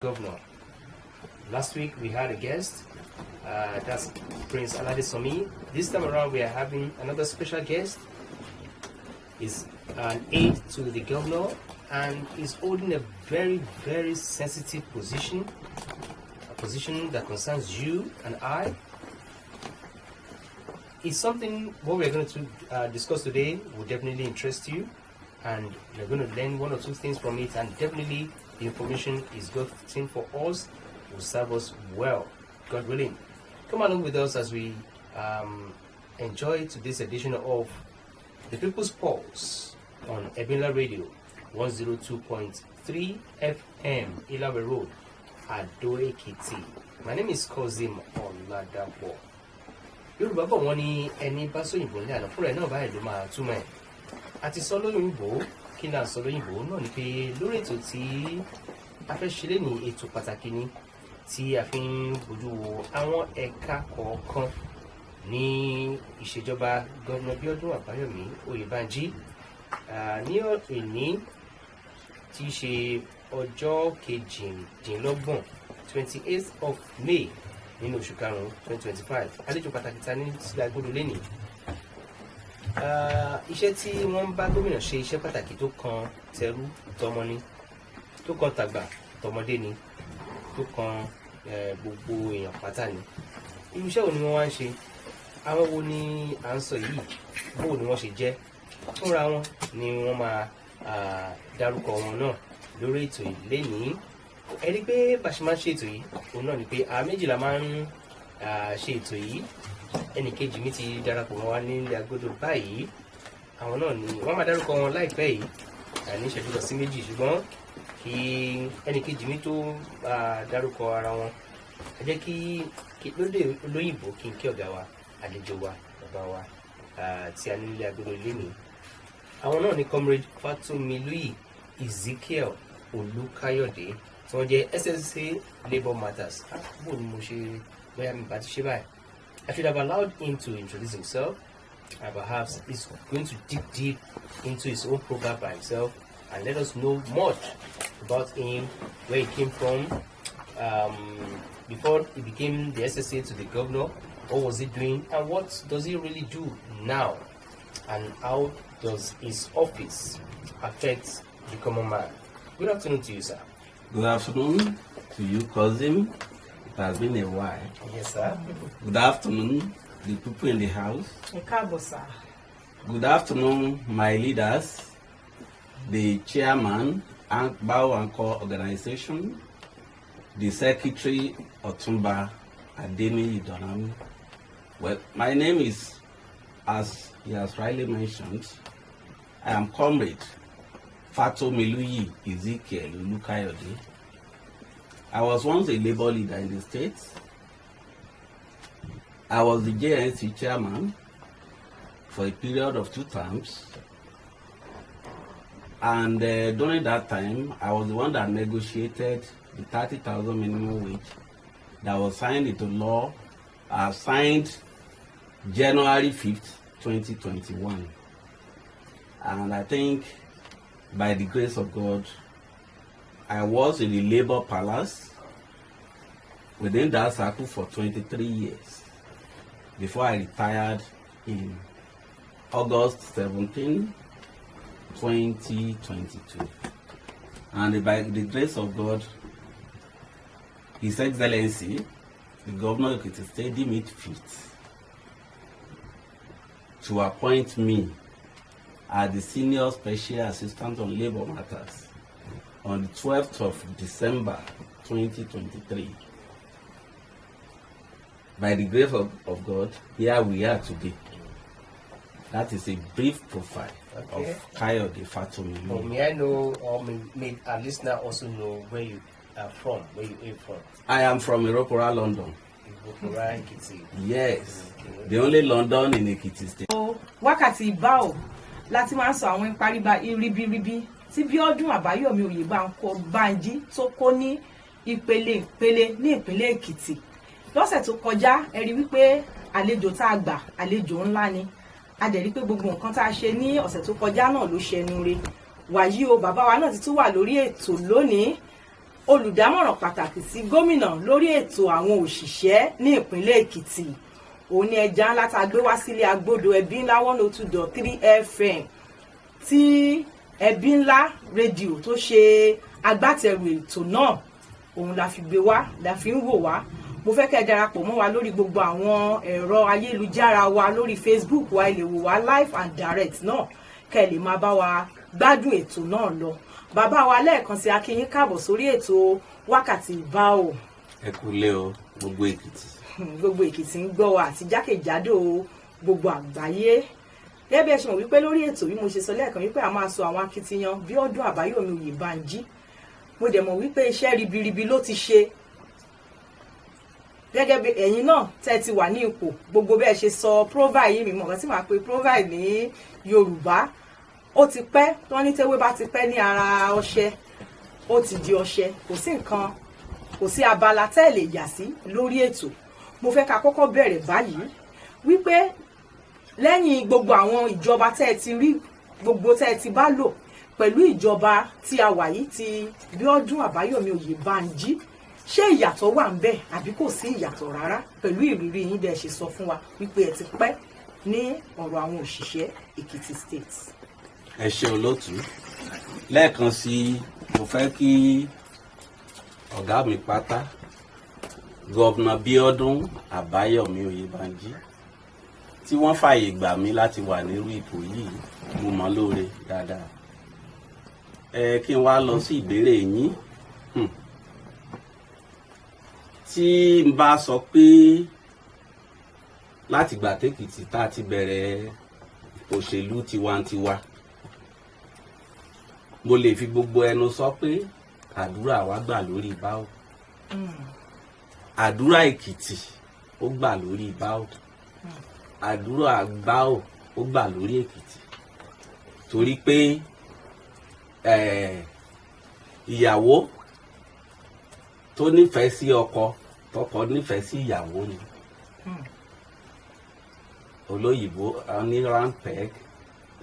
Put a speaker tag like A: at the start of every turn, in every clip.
A: Governor. Last week we had a guest, that's Prince Aladesomi. This time around we are having another special guest. He's an aide to the governor and is holding a very, very sensitive position, a position that concerns you and I. It's something what we're going to discuss today will definitely interest you, and you're going to learn one or two things from it, and definitely the information is good thing for us, will serve us well, God willing. Come along with us as we enjoy today's edition of The People's Pulse on EBI-NLA Radio, 102.3 FM, Ilawe Road, Ado Ekiti. My name is Kozim Oladapo. Yorùbá bọ̀ wọ́n ní ẹni bá sóyìnbó ní àná fúnra ẹ̀ náà báyìí ló máa túmọ̀ ẹ̀. Àti sọ lóyìnbó kí n náà sọ lóyìnbó náà ni pé lórí ètò tí a fẹ́ ṣe lé ní ètò pàtàkì ni tí a fi ń bójú wo àwọn ẹ̀ka kọ̀ọ̀kan ní ìṣèjọba Gómìnà Bíọ́dún Àbáyọ̀mí Oyèbánjí ní òní tí í ṣe ọjọ́ kejìdínlọ́gbọ̀n 28th of May nínú oṣù karùn-ún 2025. Àlejò pàtàkì ta ní sílẹ̀ agbódò lẹ́nì. Iṣẹ́ tí wọ́n ń bá gómìnà ṣe iṣẹ́ pàtàkì tó kan tẹrú tọmọ ni, tó kan tàgbà tọmọdé ni, tó kan gbogbo èèyàn pátá ni. Irú iṣẹ́ wo ni wọ́n wá ń ṣe? Àwọn wo ni à ń sọ yìí? Bó ni wọ́n ṣe jẹ́? Fúnra wọn ni wọ́n máa dárúkọ wọn náà lórí ètò yìí lénìí. Ẹ rí pé bá ṣe máa ń ṣe ètò yìí, òun náà ni pé méjìlá máa ń ṣe ètò yìí. Ẹnì kejì mi ti darapọ̀ mọ́ wa nílé agodo báyìí. Àwọn náà ni wọ́n máa dárúkọ wọn láìpẹ́ yìí ní ìṣẹ́jú lọ sí méjì, ṣùgbọ́n kí ẹnì kejì mi tó dárúkọ ara wọn, ẹ jẹ́ kí lóde olóyìnbó kí n kí ọ̀gá wa, àlejò wa, bàbá wa tí a nílé agodo ilé mi. Àwọn náà ni Comrade Fatumiluyi Ezekiel Olúkáyọ̀dé tí wọ́n jẹ́ SSA Labour Matters. Bó ni mo ṣe bóyá mi bá ti ṣe báyìí? I should have allowed him to introduce himself, and perhaps he's going to dig deep into his own program by himself and let us know much about him, where he came from, before he became the SSA to the governor, what was he doing, and what does he really do now, and how does his office affect the common man. Good afternoon to you, sir.
B: Good afternoon to you, cousin. It has been a while.
A: Yes, sir.
B: Good afternoon, the people in the house. Good afternoon, my leaders, the chairman, Bao Anko Organization, the secretary, Otumba Adeni Idonami. Well, my name is, as he has rightly mentioned, I am Comrade Fatumiluyi Ezekiel Olúkáyọ̀dé. I was once a labor leader in the state. I was the JNC chairman for a period of 2 terms. And during that time, I was the one that negotiated the 30,000 minimum wage that was signed into law, signed January 5th, 2021. And I think by the grace of God, I was in the Labour Palace within that circle for 23 years before I retired in August 17, 2022. And by the grace of God, His Excellency, the Governor of Ekiti State, deemed it fit to appoint me as the Senior Special Assistant on Labour Matters on the 12th of December 2023. By the grace of God, here we are today. That is a brief profile of Kayode Fatumiluyi.
A: Well, may I know, or may our listener also know where you are from, where you are from?
B: I am from Iropora, London.
A: Iropora, Ekiti.
B: Yes, okay. The only London in Ekiti State.
C: Wakati báwo láti máa ń sọ àwọn ìparíba iribiribi tí Bíọ́dún Àbáyọ̀mí Oyèbánjí tó kó ní ìpele ní ìpínlẹ̀ Èkìtì. Lọ́sẹ̀ tó kọjá ẹ rí wípé àlejò tá a gbà àlejò ńlá ni. A dẹ̀ rí pé gbogbo nǹkan tá a ṣe ní ọ̀sẹ̀ tó kọjá náà ló ṣẹnu re. Wàyí o, bàbá wa náà ti tún wà lórí ètò lónìí. olùdámọ̀ràn pàtàkì sí gómìnà lórí ètò àwọn òṣìṣẹ́ ní ìpínlẹ̀ Èkìtì. Òun ni ẹja ńlá tá a gbé wá sílé agbódo ẹbí ńlá 102.3 FM tí ẹbí ńlá rédíò tó ṣe agbátẹrù ètò náà. Òun la fi gbé wá, la fi ń wò wá. Mo fẹ́ kẹ́ darapọ̀ mọ́ wa lórí gbogbo àwọn ẹ̀rọ ayélujára wa lórí Facebook wa, ẹ lè wò wá live and direct náà kẹ́ lè máa bá wa gbádùn ètò náà lọ. Bàbá wa lẹ́ẹ̀kan sí a kí yín káàbọ̀ sórí ètò Wákàtí Báò.
B: Ẹ kúlé o gbogbo Èkìtì.
C: Gbogbo Èkìtì ń gbọ́ wa àti jákèjádò gbogbo àgbáyé. Gẹ́gẹ́ bí ẹ ṣe mọ̀ wípé lórí ètò bí mo ṣe sọ lẹ́ẹ̀kan wípé a máa sọ àwọn akitiyan Bíọ́dún Àbáyọ̀mí Oyèbánjí. Mo dẹ̀ mọ̀ wípé iṣẹ́ ribiribi ló ti ṣe. Gẹ́gẹ́ bí ẹ̀yin náà tẹ́ ti wà ní ipò gbogbo bẹ́ẹ̀ ṣe sọ provide yìí, mi mọ̀ nǹkan tí màá pe provide ní Yorùbá. Ó ti pẹ́ tó ní tewé bá ti pẹ́ ní ara ọṣẹ ó ti di ọṣẹ. Kò sí nǹkan, kò sí abala tẹ́ lè yà sí lórí ètò. Mo fẹ́ ká kọ́kọ́ bẹ̀rẹ̀ báyìí wípé lẹ́yìn gbogbo àwọn ìjọba tẹ́ ti rí, gbogbo tẹ́ ti bá lò pẹ̀lú ìjọba tí a wà yìí ti Bíọ́dún Àbáyọ̀mí Oyèbánjí, ṣé ìyàtọ̀ wà ń bẹ àbí kò sí ìyàtọ̀ rárá pẹ̀lú ìrírí yín bẹ́ẹ̀ ṣe sọ fún wa wípé ẹ ti pẹ́ ní ọ̀rọ̀ àwọn òṣìṣẹ́ Èkìtì State?
B: Ẹ ṣé olóòtú. Lẹ́ẹ̀kan sí mo fẹ́ kí ọ̀gá mi pátá Gọ́vnà Bíọ́dún Àbáyọ̀mí Oyèbánjí tí wọ́n fààyè gbà mí láti wà nírú ipò yìí, mo mọ̀ lóore dáadáa. Kí n wá lọ sí ìbéèrè yín. Tí n bá sọ pé láti gbà tẹ́kìtì tá a ti bẹ̀rẹ̀ òṣèlú tiwantiwa, mo lè fi gbogbo ẹnu sọ pé àdúrà wa gbà lórí Báò. Àdúrà Èkìtì ó gbà lórí Báò. Àdúrà Báò ó gbà lórí Èkìtì. Torí pé ìyàwó tó nífẹ̀ẹ́ sí ọkọ, tọkọ nífẹ̀ẹ́ sí ìyàwó ni. Olóyìnbó ní round peg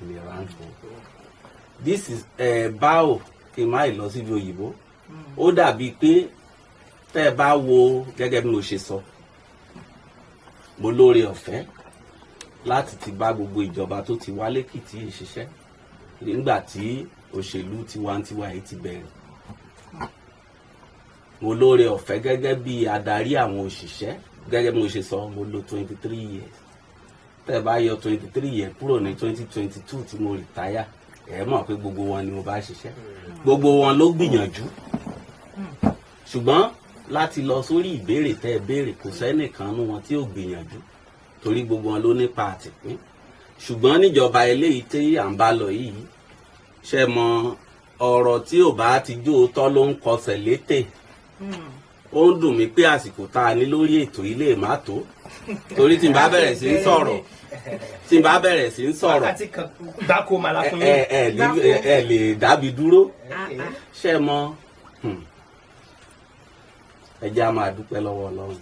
B: in a round hole. This is Báò kí n má lọ síbi òyìnbó. Ó dàbí pé tẹ́ ẹ bá wo gẹ́gẹ́ bí mo ṣe sọ, mo lóore ọ̀fẹ́ láti ti bá gbogbo ìjọba tó ti wá lẹ́kìtì ṣiṣẹ́ nígbà tí òṣèlú tiwantiwa yìí ti bẹ̀rẹ̀. Mo lóore ọ̀fẹ́ gẹ́gẹ́ bí adarí àwọn òṣìṣẹ́, gẹ́gẹ́ bí mo ṣe sọ, mo lò 23 years. Tẹ́ ẹ bá yọ 23 years kúrò ní 2022 tí mo rìtáyà, ẹ mọ̀ pé gbogbo wọn ni mo bá ṣiṣẹ́. Gbogbo wọn ló gbìyànjú. Ṣùgbọ́n láti lọ sórí ìbéèrè tẹ́ ẹ béèrè, kò sẹ́nìkan nínú wọn tí ò gbìyànjú torí gbogbo wọn ló nípa àtìpín. Ṣùgbọ́n níjọba eléyìí tí à ń bá lọ yìí, ṣe mọ ọ̀rọ̀ tí ò bá ti jó tọ́ ló ń kọsẹ̀ létè. Ó ń dùn mí pé àsìkò tá a ní lórí ètò ilé má tó, torí tí n bá bẹ̀rẹ̀ sí ń sọ̀rọ̀,
A: Wákàtí kan gbáko màlá fún yín.
B: ẹ lè dábì dúró. Ṣe mọ ẹ jẹ́ á máa dúpẹ́ lọ́wọ́ Ọlọ́run.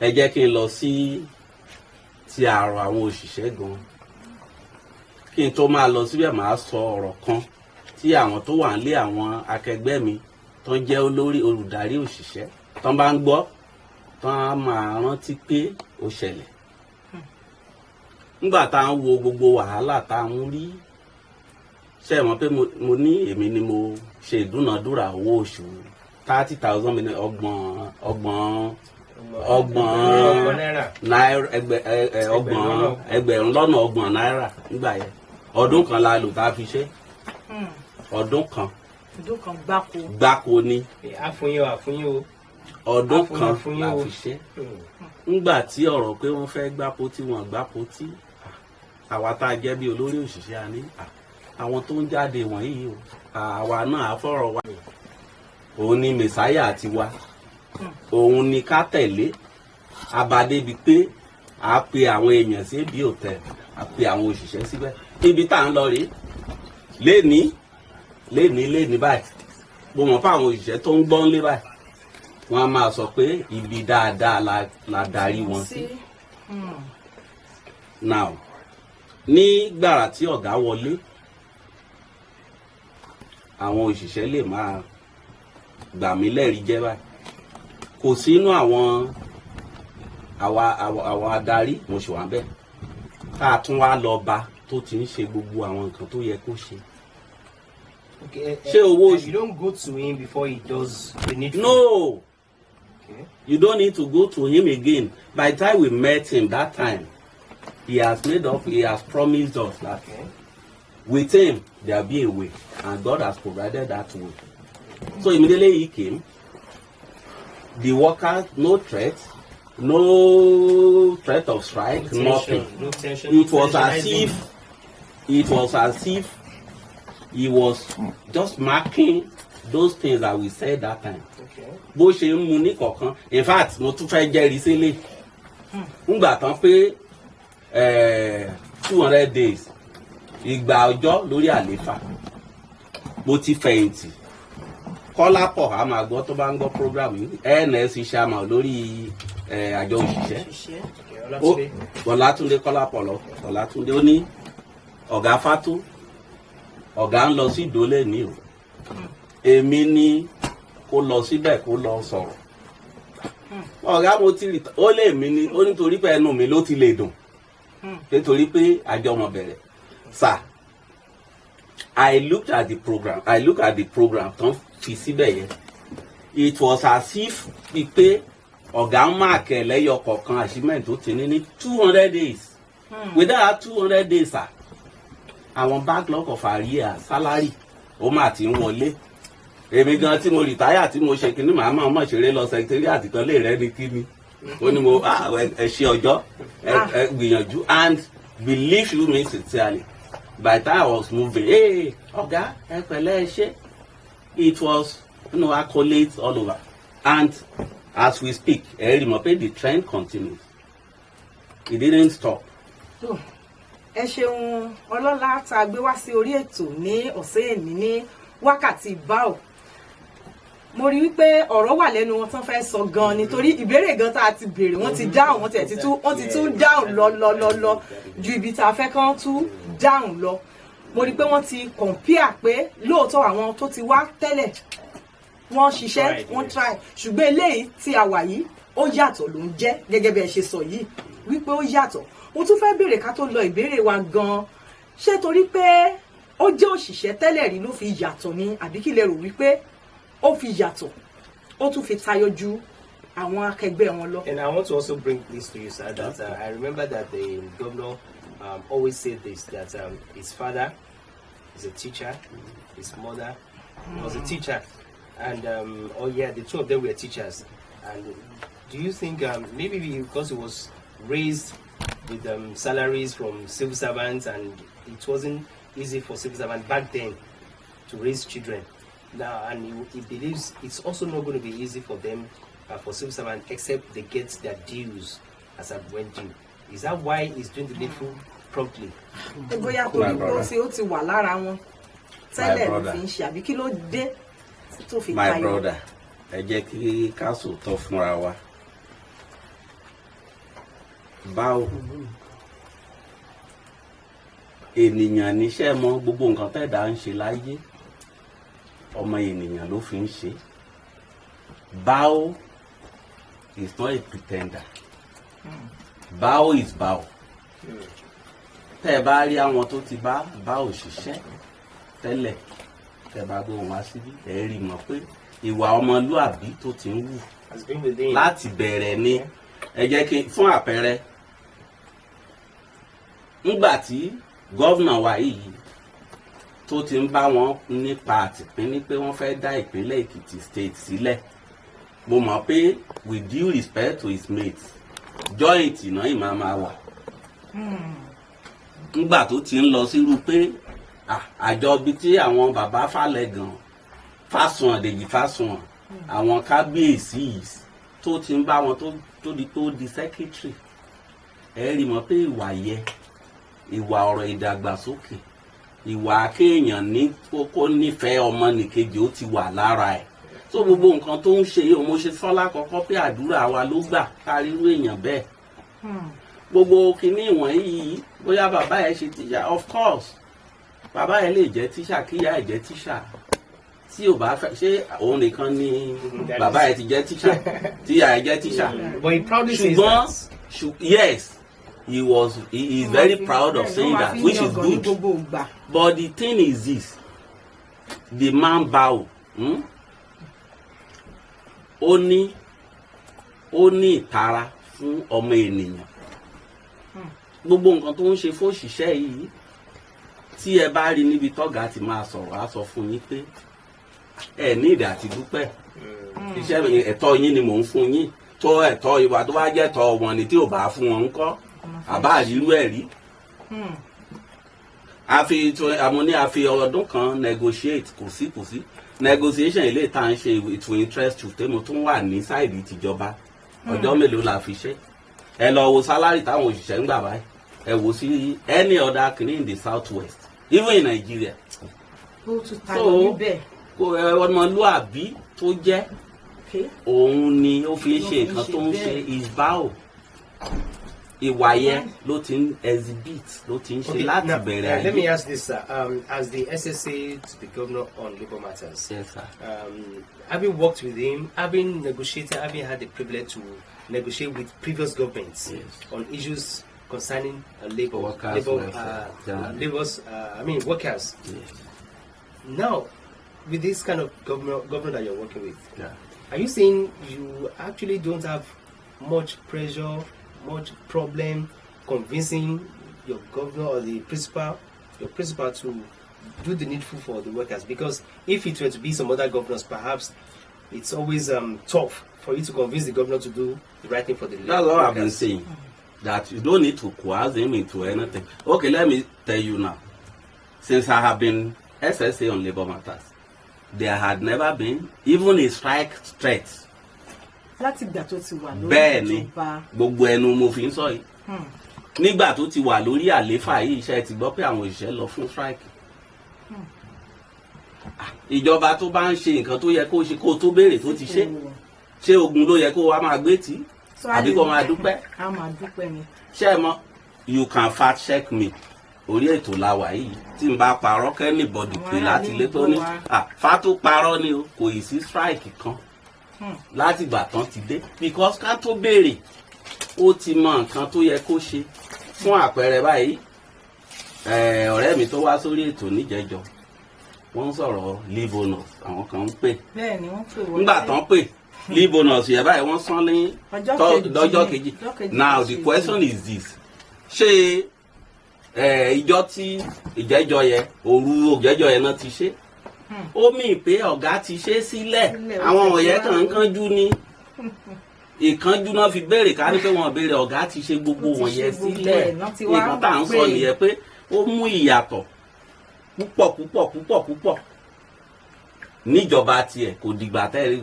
B: Ẹ jẹ́ kí n lọ sí ti àrò àwọn òṣìṣẹ́ gan. Kí n tó máa lọ síbẹ̀, máa sọ ọ̀rọ̀ kan tí àwọn tó wà nílé àwọn akẹgbẹ́ mi tó ń jẹ́ olórí olùdarí òṣìṣẹ́ tó bá ń gbọ́, tó á máa rántí pé ó ṣẹlẹ̀. Nígbà tá à ń wo gbogbo wàhálà tá à ń rí, ṣe mọ̀ pé mo ní èmi ni mo ṣe ìdúnàdúrà owó oṣù 30,000 náírà, ẹgbẹ̀rún lọ́nà ọgbọ̀n náírà nígbà yẹn. Ọdún kan la lò tá a fi ṣe. Ọdún kan gbáko ni.
A: Àfúnyín o.
B: Ọdún kan la fi ṣe. Nígbà tí ọ̀rọ̀ pé wọ́n fẹ́ gbápo tí wọ́n gbápo tí, àwa tá a jẹ́ bí olórí òṣìṣẹ́ a ní àwọn tó ń jáde wọ̀nyí o, àwa náà á fọ̀rọ̀ wá. Òun ni mẹ̀sáyà ti wa, òun ni ká tẹ̀lé. Abadé bíi pé a pe àwọn èèyàn sí ibi òtẹ̀, a pe àwọn òṣìṣẹ́ síbẹ̀. Ibi tá à ń lọ rèé lénìí báyìí. Mo mọ̀ fún àwọn òṣìṣẹ́ tó ń gbọ́n lé báyìí, wọ́n á máa sọ pé ibi dáadáa la darí wọn sí. Now, ní gbàrà tí ọ̀gá wọlé, àwọn òṣìṣẹ́ lè máa gbà mí lẹ́rìí jẹ́ báyìí kò sínú àwọn adarí mo ṣe wà bẹ́ẹ̀ ká tún wá lọ bá tó ti ń ṣe gbogbo àwọn nǹkan tó yẹ kó ṣe.
A: Okay,
B: ṣé owó
A: you don't go to him before he does the needful?
B: No.
A: Okay.
B: You don't need to go to him again. By the time we met him that time, he has promised us that with him there'll be a way, and God has provided that way. So immediately he came. The workers, no threat of strike, nothing.
A: No tension.
B: It was as if he was just marking those things that we said that time. Bó ṣe ń mu ní kọ̀ọ̀kan, in fact mo tún fẹ́ jẹ́rìí sílé ńgbà tán pé 200 days ìgbà ọjọ́ lórí àléfà mo ti fẹ̀yìntì Kọ́lápọ̀ a máa gbọ́ tó bá ń gbọ́ program yìí NLC ṣàmà lórí àjọ òṣìṣẹ́ Ọlátúndé Kọ́lápọ̀ lọ Ọlátúndé ó ní ọ̀gá Fátó ọ̀gá ń lọ sí ìdólẹ̀ ní o èmi ní kó lọ síbẹ̀ kó lọ sọ̀rọ̀ ọ̀gá mo ti rí ó lè mí ní ó nítorí pé ẹnu mi ló ti lè dùn nítorí pé àjọ ọmọ bẹ̀rẹ̀ sir I looked at the program tán fi síbẹ̀ yẹn it was as if pé ọ̀gá ń máa kẹ̀ lẹ́yọ kọ̀ọ̀kan achievement tó ti ní 200 days within that 200 days sir àwọn backlog of arrears salary ó máa ti ń wọlé èmi gan tí mo rìtáyà tí mo ṣe kíní màá máa ṣeré lọ secretariat kan lè rẹ́ ní kíní ó ní mo ẹ ṣe ọjọ́ ẹ gbìyànjú and believe you me sincerely by the time I was moving ọ̀gá ẹ pẹ̀lẹ́ ẹ ṣe it was accolades all over and as we speak ẹ rí mọ̀ pé the trend continues it didn't stop.
C: Ẹ ṣeun ọlọ́lá tá a gbé wá sí orí ètò ní ọ̀sẹ̀ èní ní wákàtí báò mo rí wípé ọ̀rọ̀ wà lẹ́nu wọn tán fẹ́ sọ gan nítorí ìbéèrè gan tá a ti béèrè wọ́n ti dáhùn wọ́n ti tún dáhùn lọ ju ibi tá a fẹ́ kán tún dáhùn lọ mo rí pé wọ́n ti compare pé lóòótọ́ àwọn tó ti wá tẹ́lẹ̀ wọ́n ṣiṣẹ́ wọ́n try ṣùgbọ́n eléyìí tí a wà yìí ó yàtọ̀ ló ń jẹ́ gẹ́gẹ́ bí ẹ ṣe sọ yìí wípé ó yàtọ̀ mo tún fẹ́ béèrè ká tó lọ ìbéèrè wa gan ṣé torí pé ó jẹ́ òṣìṣẹ́ tẹ́lẹ̀ rí ló fi yàtọ̀ ni àbí kí lè rò wípé ó fi yàtọ̀ ó tún fi tayọ ju àwọn akẹgbẹ́ wọn lọ.
A: And I want to also bring this to you, sir, that I remember that the governor always said this, that his father is a teacher, his mother was a teacher, and the two of them were teachers. And do you think maybe because he was raised with salaries from civil servants and it wasn't easy for civil servants back then to raise children now, and he believes it's also not going to be easy for them for civil servants except they get their dues as at when due. Is that why he's doing the needful promptly?
C: Bóyá torí pé ó ti wà lára wọn tẹ́lẹ̀ ló fi ń ṣe àbí kí ló dé tó fi tayọ.
B: My brother, ẹ jẹ́ kí ká sòótọ́ fúnra wa. Báwo ènìyàn níṣẹ́ mọ gbogbo nǹkan tẹ́dá ń ṣe láyé ọmọ ènìyàn ló fi ń ṣe. Bow is not a pretender. Bow is bow. Tẹ́ ẹ bá rí àwọn tó ti bá òṣìṣẹ́ tẹ́lẹ̀ tẹ́ ẹ bá gbé wọn wá síbí ẹ rí mọ̀ pé ìwà ọmọlúàbí tó ti ń wù láti bẹ̀rẹ̀ ni ẹ jẹ́ kí fún àpẹẹrẹ nígbà tí gọ́vnà wa yìí tó ti ń bá wọn nípa àtìpín ní pé wọ́n fẹ́ dá ìpínlẹ̀ Èkìtì state sílẹ̀ mo mọ̀ pé with due respect to his mates joint náà ìmọ̀ máa wà nígbà tó ti ń lọ sírú pé àjọ bíi tí àwọn bàbá Fálẹ́gàn Fásùnwọ̀n Dèjì Fásùnwọ̀n àwọn kábíyèsí yìí tó ti ń bá wọn tó di secretary ẹ rí mọ̀ pé ìwà ọ̀rọ̀ ìdàgbàsókè ìwà kéèyàn ní kókó nífẹ̀ẹ́ ọmọnìkejì ó ti wà lára ẹ̀ so gbogbo nǹkan tó ń ṣe yìí mo ṣe sọ́lá kọ́kọ́ pé àdúrà wa ló gbà kárírú èèyàn bẹ́ẹ̀ gbogbo kinní ìwọ̀nyí bóyá bàbá ẹ̀ ṣe tíṣà of course bàbá ẹ̀ lè jẹ́ tíṣà kíyà ẹ̀ jẹ́ tíṣà tí ò bá fẹ́ ṣé òun nìkan ni bàbá ẹ̀ ti jẹ́ teacher tí ìyá ẹ̀ jẹ́ teacher.
A: But he proudly says
B: ṣùgbọ́n
A: that.
B: yes, he is very proud of saying that, which is good. But the thing is this, the man bow. Ó ní ìtara fún ọmọ ènìyàn. Gbogbo nǹkan tó ń ṣe fún òṣìṣẹ́ yìí, tí ẹ bá rí níbi tọ́gà ti máa sọ̀rọ̀ á sọ fún yín pé ẹ ní ìdí àti dúpẹ́. Iṣẹ́ ẹ̀tọ́ yín ni mò ń fún yín. Tó ẹ̀tọ́ ìwà tó bá jẹ́ ẹ̀tọ́ wọn ni tí ò bá fún wọn ńkọ́. Àbá àrírú ẹ̀ rí. Àmọ́ ní a fi ọdún kan negotiate kò sí. Negotiation ilé tá à ń ṣe it will interest you tẹ́mo tó wà ní sáìdì tìjọba. Ọjọ́ mélòó la fi ṣe? Ẹ lọ wo salary táwọn òṣìṣẹ́ ń gbà báyìí. Ẹ wò sí any other country in the southwest, even in Nigeria. So ọmọlúàbí tó jẹ́ òun ni ó fi ṣe nǹkan tó ń ṣe ìbáwò. Ìwà yẹn ló ti ń exhibit ló ti ń ṣe láti bẹ̀rẹ̀ ayé.
A: Let me ask this, sir. As the SSA to the governor on labour matters,
B: yes, sir.
A: Having worked with him, having negotiated, having had the privilege to negotiate with previous governments on issues concerning labor,
B: workers.
A: Workers.
B: Yes.
A: Now, with this kind of governor that you're working with, are you saying you actually don't have much pressure, much problem convincing your governor or your principal to do the needful for the workers? Because if it were to be some other governors, perhaps it's always tough for you to convince the governor to do the right thing for the workers.
B: That's all I've been saying. That you don't need to coerce him into anything. Okay, let me tell you now. Since I have been SSA on labour matters, there had never been even a strike threat. Bẹ́ẹ̀ ni gbogbo ẹnu mo fi ń sọ yìí. Nígbà tó ti wà lórí àlééfà yìí, iṣẹ́ ti gbọ́ pé àwọn òṣìṣẹ́ lọ fún strike. Ìjọba tó bá ń ṣe nǹkan tó yẹ kó ṣe kó tó béèrè tó ti ṣe. Ṣé ogun ló yẹ kó wá máa gbé tí? Àbí kó máa dúpẹ́? Ṣé ẹ mọ̀, you can fact check me. Orí ètò la wà yìí tí n bá parọ́ kẹ́nìbọ̀dì pé láti ilé tó ní Fátó parọ́ ni o, kò ì sí strike kan láti ìgbà tán ti dé, because ká tó béèrè ó ti mọ nǹkan tó yẹ kó ṣe. Fún àpẹẹrẹ báyìí, ọ̀rẹ́ mi tó wá sórí ètò níjẹ̀jọ́ wọ́n ń sọ̀rọ̀ leave bonus, àwọn kan ń pè. Nígbà tán pè leave bonus yẹn báyìí wọ́n san ní lọ́jọ́ kejì. Now the question is this, ṣé ìjọ tí ìjẹ́jọ́ yẹn òru ìjẹ́jọ́ yẹn náà ti ṣe? Ó mì pé ọ̀gá ti ṣe sílẹ̀, àwọn ọ̀yẹ́ kan ń kánjú ní ìkánjú náà fi béèrè, ká ní pé wọ́n béèrè ọ̀gá ti ṣe gbogbo wọ̀nyẹn sílẹ̀. Nǹkan tá à ń sọ nìyẹn pé ó mú ìyàtọ̀ púpọ̀ níjọba tiẹ̀, kò dìgbà tẹ́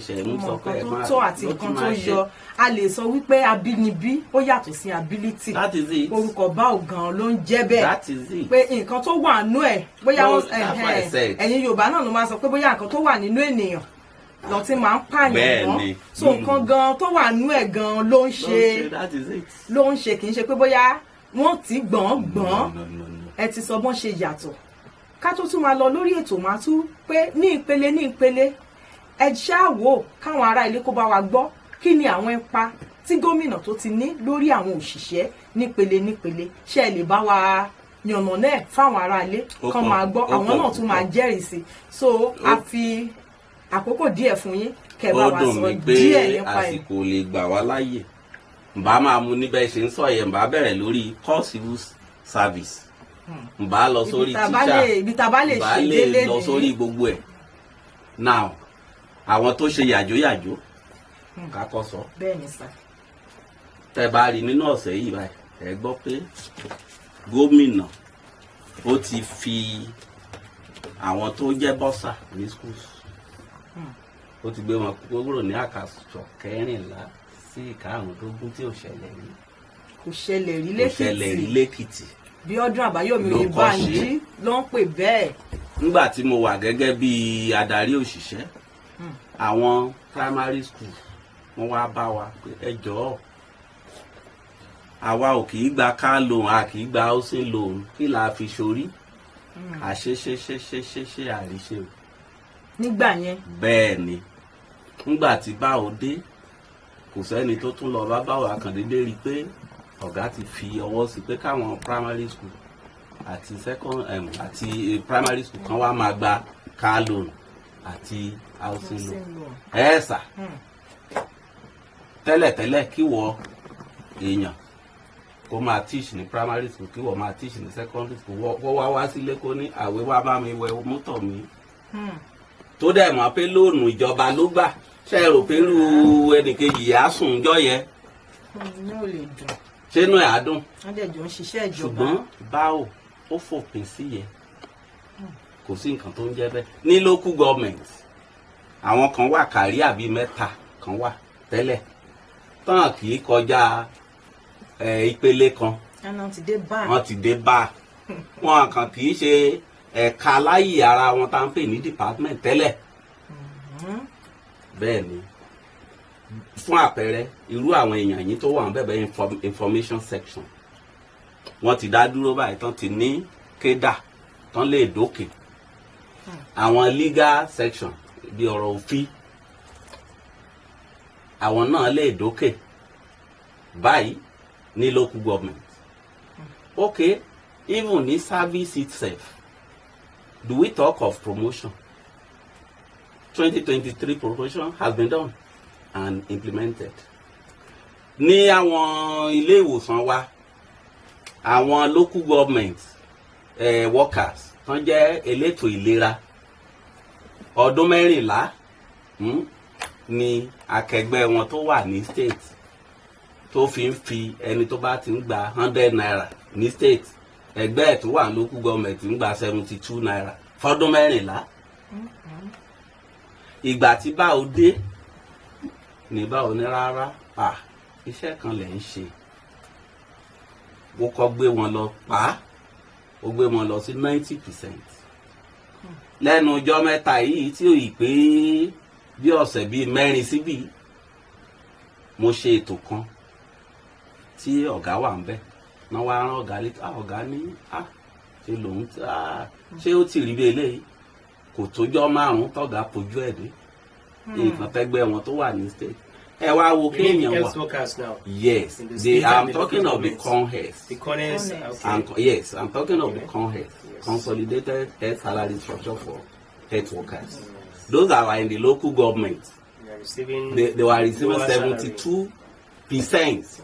B: ṣe ń sọ pé ẹ máa
C: tó àti nǹkan tó yọ. A lè sọ wípé abínibí ó yàtọ̀ sí ability.
B: That is it.
C: Orúkọ báwo gan ló ń jẹ́ bẹ́ẹ̀.
B: That is it.
C: Pé nǹkan tó wà nínú ẹ̀ bóyá ẹ̀yin Yorùbá náà ló máa sọ pé bóyá nǹkan tó wà nínú ènìyàn lọ tí máa ń pààyàn mọ́. So nǹkan gan tó wà nínú ẹ̀ gan ló ń ṣe kì í ṣe pé bóyá wọ́n ti gbọ̀ngbọ̀n. Ẹ ti sọ bọ́n ṣe yàtọ̀. Ká tó tún máa lọ lórí ètò máa tún pé ní ìpele ẹ ṣáà wò káwọn ará ilé kó bá wa gbọ́ kí ni àwọn ipa tí gómìnà tó ti ní lórí àwọn òṣìṣẹ́ nípele ṣé ẹ lè bá wa yànnà náà fáwọn ará ilé kán máa gbọ́, àwọn náà tún máa jẹ́rìí sí. So a fi àkókò díẹ̀ fún yín kẹ́ bá wa sọ díẹ̀ nípa ẹ̀.
B: Àsìkò lè gbà wá láàyè, mbà máa mú níbẹ̀ ṣe ń sọ yẹn, mbà bẹ̀rẹ̀ lórí call civil service, mbà lọ sórí teacher, mbà lè lọ sórí gbogbo ẹ̀. Now àwọn tó ṣe yàjóyàjó kákọ́ sọ.
C: Bẹ́ẹ̀ni sà.
B: Tẹ́ bá rí nínú ọ̀sẹ̀ yìí báyìí, ẹ gbọ́ pé gómìnà ó ti fi àwọn tó jẹ́ bọ́sà ní schools, ó ti gbé wọn kúrò ní àkàsọ̀ 14 sí 15 tí ò ṣẹlẹ̀ rí.
C: Kò ṣẹlẹ̀ rí lẹ́kìtì. Bí ọdún Àbáyọ̀mí Oyèbánjí ló ń pè bẹ́ẹ̀.
B: Nígbà tí mo wà gẹ́gẹ́ bí adarí òṣìṣẹ́, àwọn primary school wọ́n wá bá wa pé ẹ jọ̀ọ́, àwa ò kì í gba car loan, a kì í gba housing loan, kí la fi ṣorí? Àṣeṣeṣeṣeṣe àríṣe o.
C: nígbà yẹn.
B: bẹ́ẹ̀ ni nígbà tí báwo dé kò sẹ́ni tó tún lọ bá báwo àkàndédé rí i pé ọ̀gá ti fi ọwọ́ sí pé káwọn primary school àti àti primary school kan wá máa gba car loan àti housing loan. Sà tẹ́lẹ̀tẹ́lẹ̀ kí wọ èèyàn kó máa teach ní primary school kí wọ́n máa teach ní secondary school kó wá sílé kó ní àwẹ̀ wá bá mi wẹ mọ́tò mi tó dẹ̀ mọ̀ pé lóònù ìjọba ló gbà ṣe rò pé irú ẹnìkejì yà á sùn jọ yẹ ṣénú ẹ̀ á dùn ṣùgbọ́n báwo ó fòpin sí yẹ kò sí nǹkan tó ń jẹ́ bẹ́ẹ̀ ní local government àwọn kan wà kárí àbí mẹ́ta kan wà tẹ́lẹ̀ tán kì í kọjá ìpele kan wọ́n ti dé bá wọn kàn kì í ṣe ẹ̀ka láyé ara wọn tá ń pè ní department tẹ́lẹ̀ bẹ́ẹ̀ ni fún àpẹẹrẹ irú àwọn èèyàn yìí tó wà ń bẹ̀bẹ̀ information section wọ́n ti dá dúró báyìí tán ti ní kédà tán lè dókè àwọn legal section bí ọ̀rọ̀ òfin àwọn náà lè dókè báyìí ní local government. Okay, even ní service itself do we talk of promotion? 2023 promotion has been done and implemented. Ní àwọn ilé ìwòsàn wa àwọn local government workers tán jẹ́ elétò ìlera ọdún 14 ni akẹgbẹ́ wọn tó wà ní state tó fi ń fi ẹni tó bá ti ń gba 100 naira ní state ẹgbẹ́ ẹ̀ tó wà ní local government ń gba 72 naira fọ́dún 14. Ìgbà tí báwo dé ní báwo ní rárá iṣẹ́ kan lẹ̀ ń ṣe ó kọ́ gbé wọn lọ ó gbé wọn lọ sí 90%. Lẹ́nu ọjọ́ mẹ́ta yìí tí ó yìí pé bí ọ̀sẹ̀ bíi 4 síbí mo ṣe ètò kan tí ọ̀gá wà ń bẹ̀ náà wá rán ọ̀gá létí ọ̀gá ní ṣe lòun ṣé ó ti rí bí eléyìí kò tójọ́ 5 tọ́gá fojú ẹ̀ dé nǹkan tẹ́gbẹ́ wọn tó wà ní state ẹ wá wo kéèyàn wà yes I'm talking of the CONHES yes I'm talking of the CONHES Consolidated Health Salary Structure for Health Workers. Those that were in the local government they were receiving 72%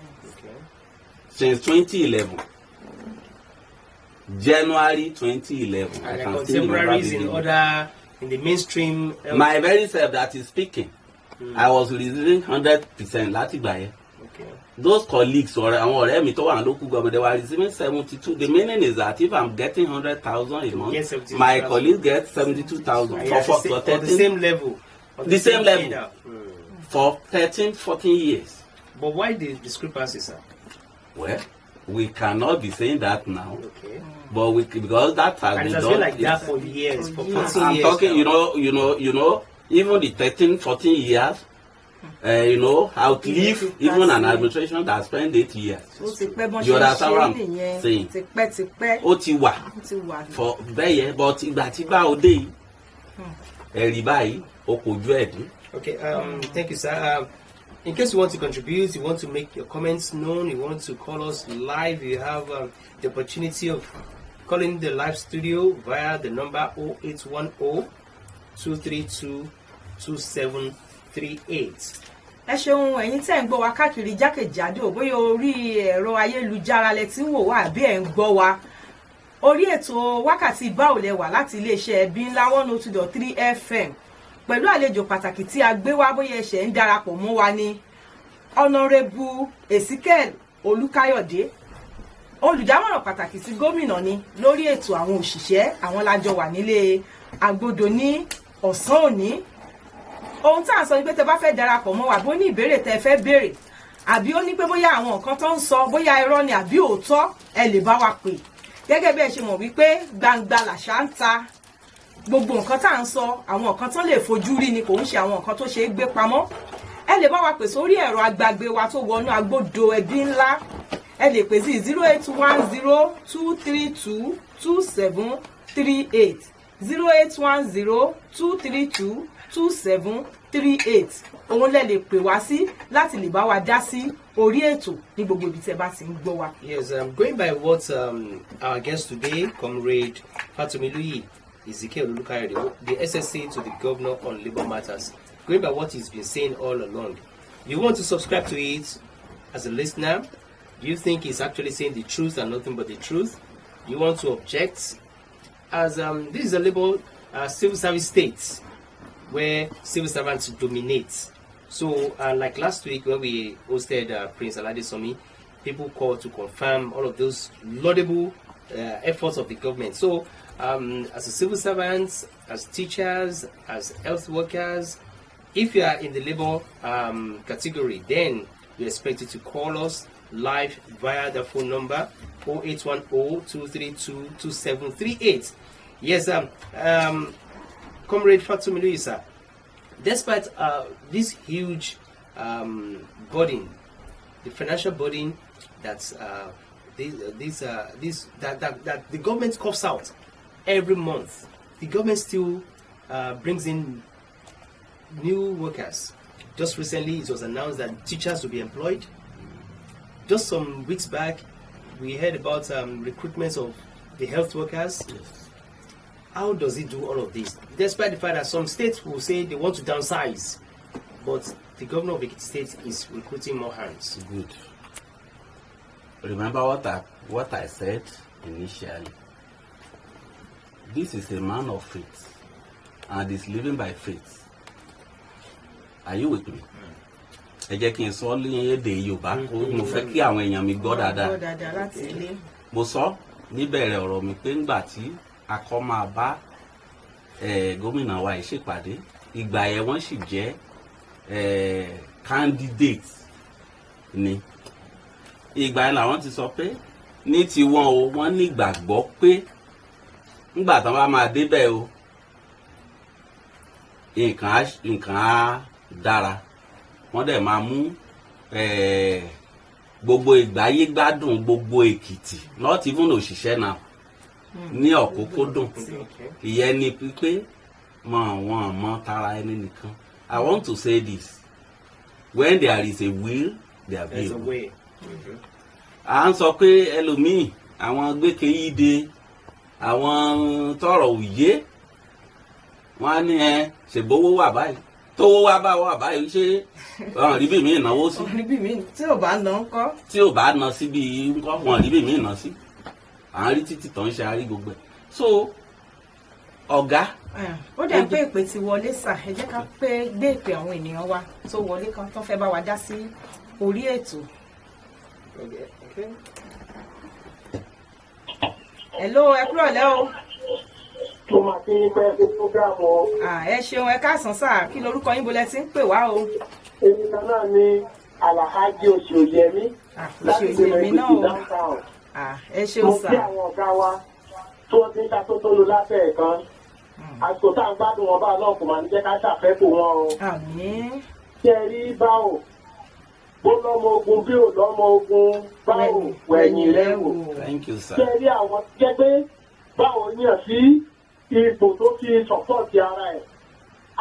B: since 2011. January 2011.
A: And I can contemporaries in the mainstream.
B: My very self that is speaking, I was receiving 100% láti gbà yẹn. Those colleagues or àwọn ọ̀rẹ́ mi tó wà ní local government, they were receiving 72. The meaning is that if I'm getting 100,000 a month, my colleagues get 72,000 for
A: the same level.
B: The same level for 13, 14 years.
A: But why the discrepancy, sir?
B: Well, we cannot be saying that now. But because that has been done.
A: Been like that for years, for 14 years.
B: I'm talking, you know, even the 13, 14 years. Outlive even an administration that spent 8 years. You understand what I'm saying? Ó ti wà for bẹ́ẹ̀ but ìgbà tí bá o dé ẹ̀rí báyìí o kò ju ẹ̀dín.
A: Okay, thank you, sir. In case you want to contribute, you want to make your comments known, you want to call us live, you have the opportunity of calling the live studio via the number 0810 232 2738.
C: Ẹ ṣeun ẹ̀yin tẹ́ ń gbọ́ wa káàkiri jákèjádò bóyá orí ẹ̀rọ ayélujára lẹ tí ń wò wá àbí ẹ̀ ń gbọ́ wa orí ètò wákàtí báwo lẹ wà láti iléeṣẹ́ ẹbí ńlá 102.3 FM pẹ̀lú àlejò pàtàkì tí a gbé wá bóyá ẹ̀ṣẹ̀ ń darapọ̀ mọ́ wa ní Honorable Ezekiel Olúkáyọ̀dé olùdámọ̀ràn pàtàkì sí gómìnà ni lórí ètò àwọn òṣìṣẹ́ àwọn lájọ wà nílé agbódo ní ọ̀sán òní. Ohun tí à ń sọ ni pé tẹ́ bá fẹ́ darapọ̀ mọ́ wa bó ní ìbéèrè tẹ́ fẹ́ béèrè àbí ó ní pé bóyá àwọn nǹkan tó ń sọ bóyá irọ́ ni àbí òótọ́ ẹ lè bá wa pè gẹ́gẹ́ bí ẹ ṣe mọ̀ wípé gbangba làṣà ń ta gbogbo nǹkan tá à ń sọ àwọn nǹkan tó lè fojú rí ni kò ń ṣe àwọn nǹkan tó ṣe é gbé pamọ́ ẹ lè bá wa pè sórí ẹ̀rọ agbàgbé wa tó wọnú agbódo ẹbí ńlá ẹ lè pè sí 08102322738 0810-232-2738 òun lẹ lè pè wá sí láti lè bá wa dá sí orí ètò ní gbogbo ibi tẹ́ bá ti ń gbọ́ wa.
A: Yes, going by what our guest today, Comrade Fatumiluyi Ezekiel Olukayode, the SSA to the Governor on Labour Matters, going by what he's been saying all along, you want to subscribe to it as a listener? Do you think he's actually saying the truth and nothing but the truth? You want to object? As this is a Labour civil service state where civil servants dominate. So, like last week when we hosted Prince Aladesomi, people called to confirm all of those laudable efforts of the government. So, as a civil servants, as teachers, as health workers, if you are in the Labour category, then you're expected to call us live via the phone number 0810-232-2738. Yes, Comrade Fatumiluyi, sir, despite this huge burden, the financial burden that the government coughs out every month, the government still brings in new workers. Just recently, it was announced that teachers will be employed. Just some weeks back, we heard about recruitment of the health workers.
B: Yes.
A: How does it do all of this? Despite the fact that some states will say they want to downsize, but the governor of Ekiti State is recruiting more hands.
B: Good. Remember what I said initially. This is a man of faith, and is living by faith. Are you with me? Ẹ jẹ́ kí n sọ ní èdè Yorùbá, mo fẹ́ kí àwọn èèyàn mi gbọ́ dáadáa. Mo sọ níbẹ̀rẹ̀ ọ̀rọ̀ mi pé ńgbà tí akọ́ máa bá gómìnà wa yìí ṣèpàdé, ìgbà yẹn wọ́n sì jẹ́ candidate ni. Ìgbà yẹn làwọn ti sọ pé ní tiwọn o, wọ́n ní ìgbàgbọ́ pé ńgbà tán bá máa débẹ̀ o, nǹkan á dára. Wọ́n dẹ̀ máa mú gbogbo ìgbáyé gbádùn gbogbo Èkìtì, not even òṣìṣẹ́ náà, ní ọ̀kúnkúndùn. Ìyẹn ni pípé wọ́n mọ tara ẹni nìkan. I want to say this: when there is a will, there is a way. À ń sọ pé ẹlòmíì àwọn gbẹ́kẹ̀ yìí de àwọn tọrọ òye, wọ́n á ní ṣèbówó wà báyìí. Tó wá bá wà báyìí ṣe wọn rí bí mi ìnáwó sí.
C: Tí ò bá ná ńkọ́.
B: Tí ò bá ná sí bí ńkọ́, wọn rí bí mi ìná sí. À ń rí títì tán ṣe àárí gbogbo ẹ̀. So ọ̀gá.
C: Ó dẹ̀ pé ìpè ti wọlé sà, ẹ jẹ́ ká gbé ìpè àwọn ènìyàn wa tó wọlé kan tó fẹ́ bá wa dá sí orí ètò. Hello, ẹ kúrọ̀lẹ́ o.
D: Mo máa fi pẹ́ sí fúgàmù.
C: Ẹ ṣeun, ẹ káàsán sáà, kí lorúkọ yín bolẹ̀ tí ń pè wá o.
D: Èmi náà ni Alhaji Oṣòyẹmí.
C: Oṣòyẹmí náà o. Ẹ ṣeun sà.
D: Mo kí àwọn ọ̀gá wa tí wọ́n ti ń ṣàtótónu lábẹ́ ẹ̀kan. Àsìkò tá à ń gbádùn wọn bá náà kò máa ń jẹ́ ká ṣàfẹ́kù wọn o.
C: Àmín.
D: Ṣé ẹ rí báwo? Bó lọ́mọ ogun bí ò lọ́mọ ogun báwo wẹ̀yìn rẹ̀ wò.
B: Thank you, sir.
D: Ṣé ẹ rí àwọn jẹ́ pé báwo yàn sí ipò tó fi sọ̀pọ̀tì ara ẹ̀?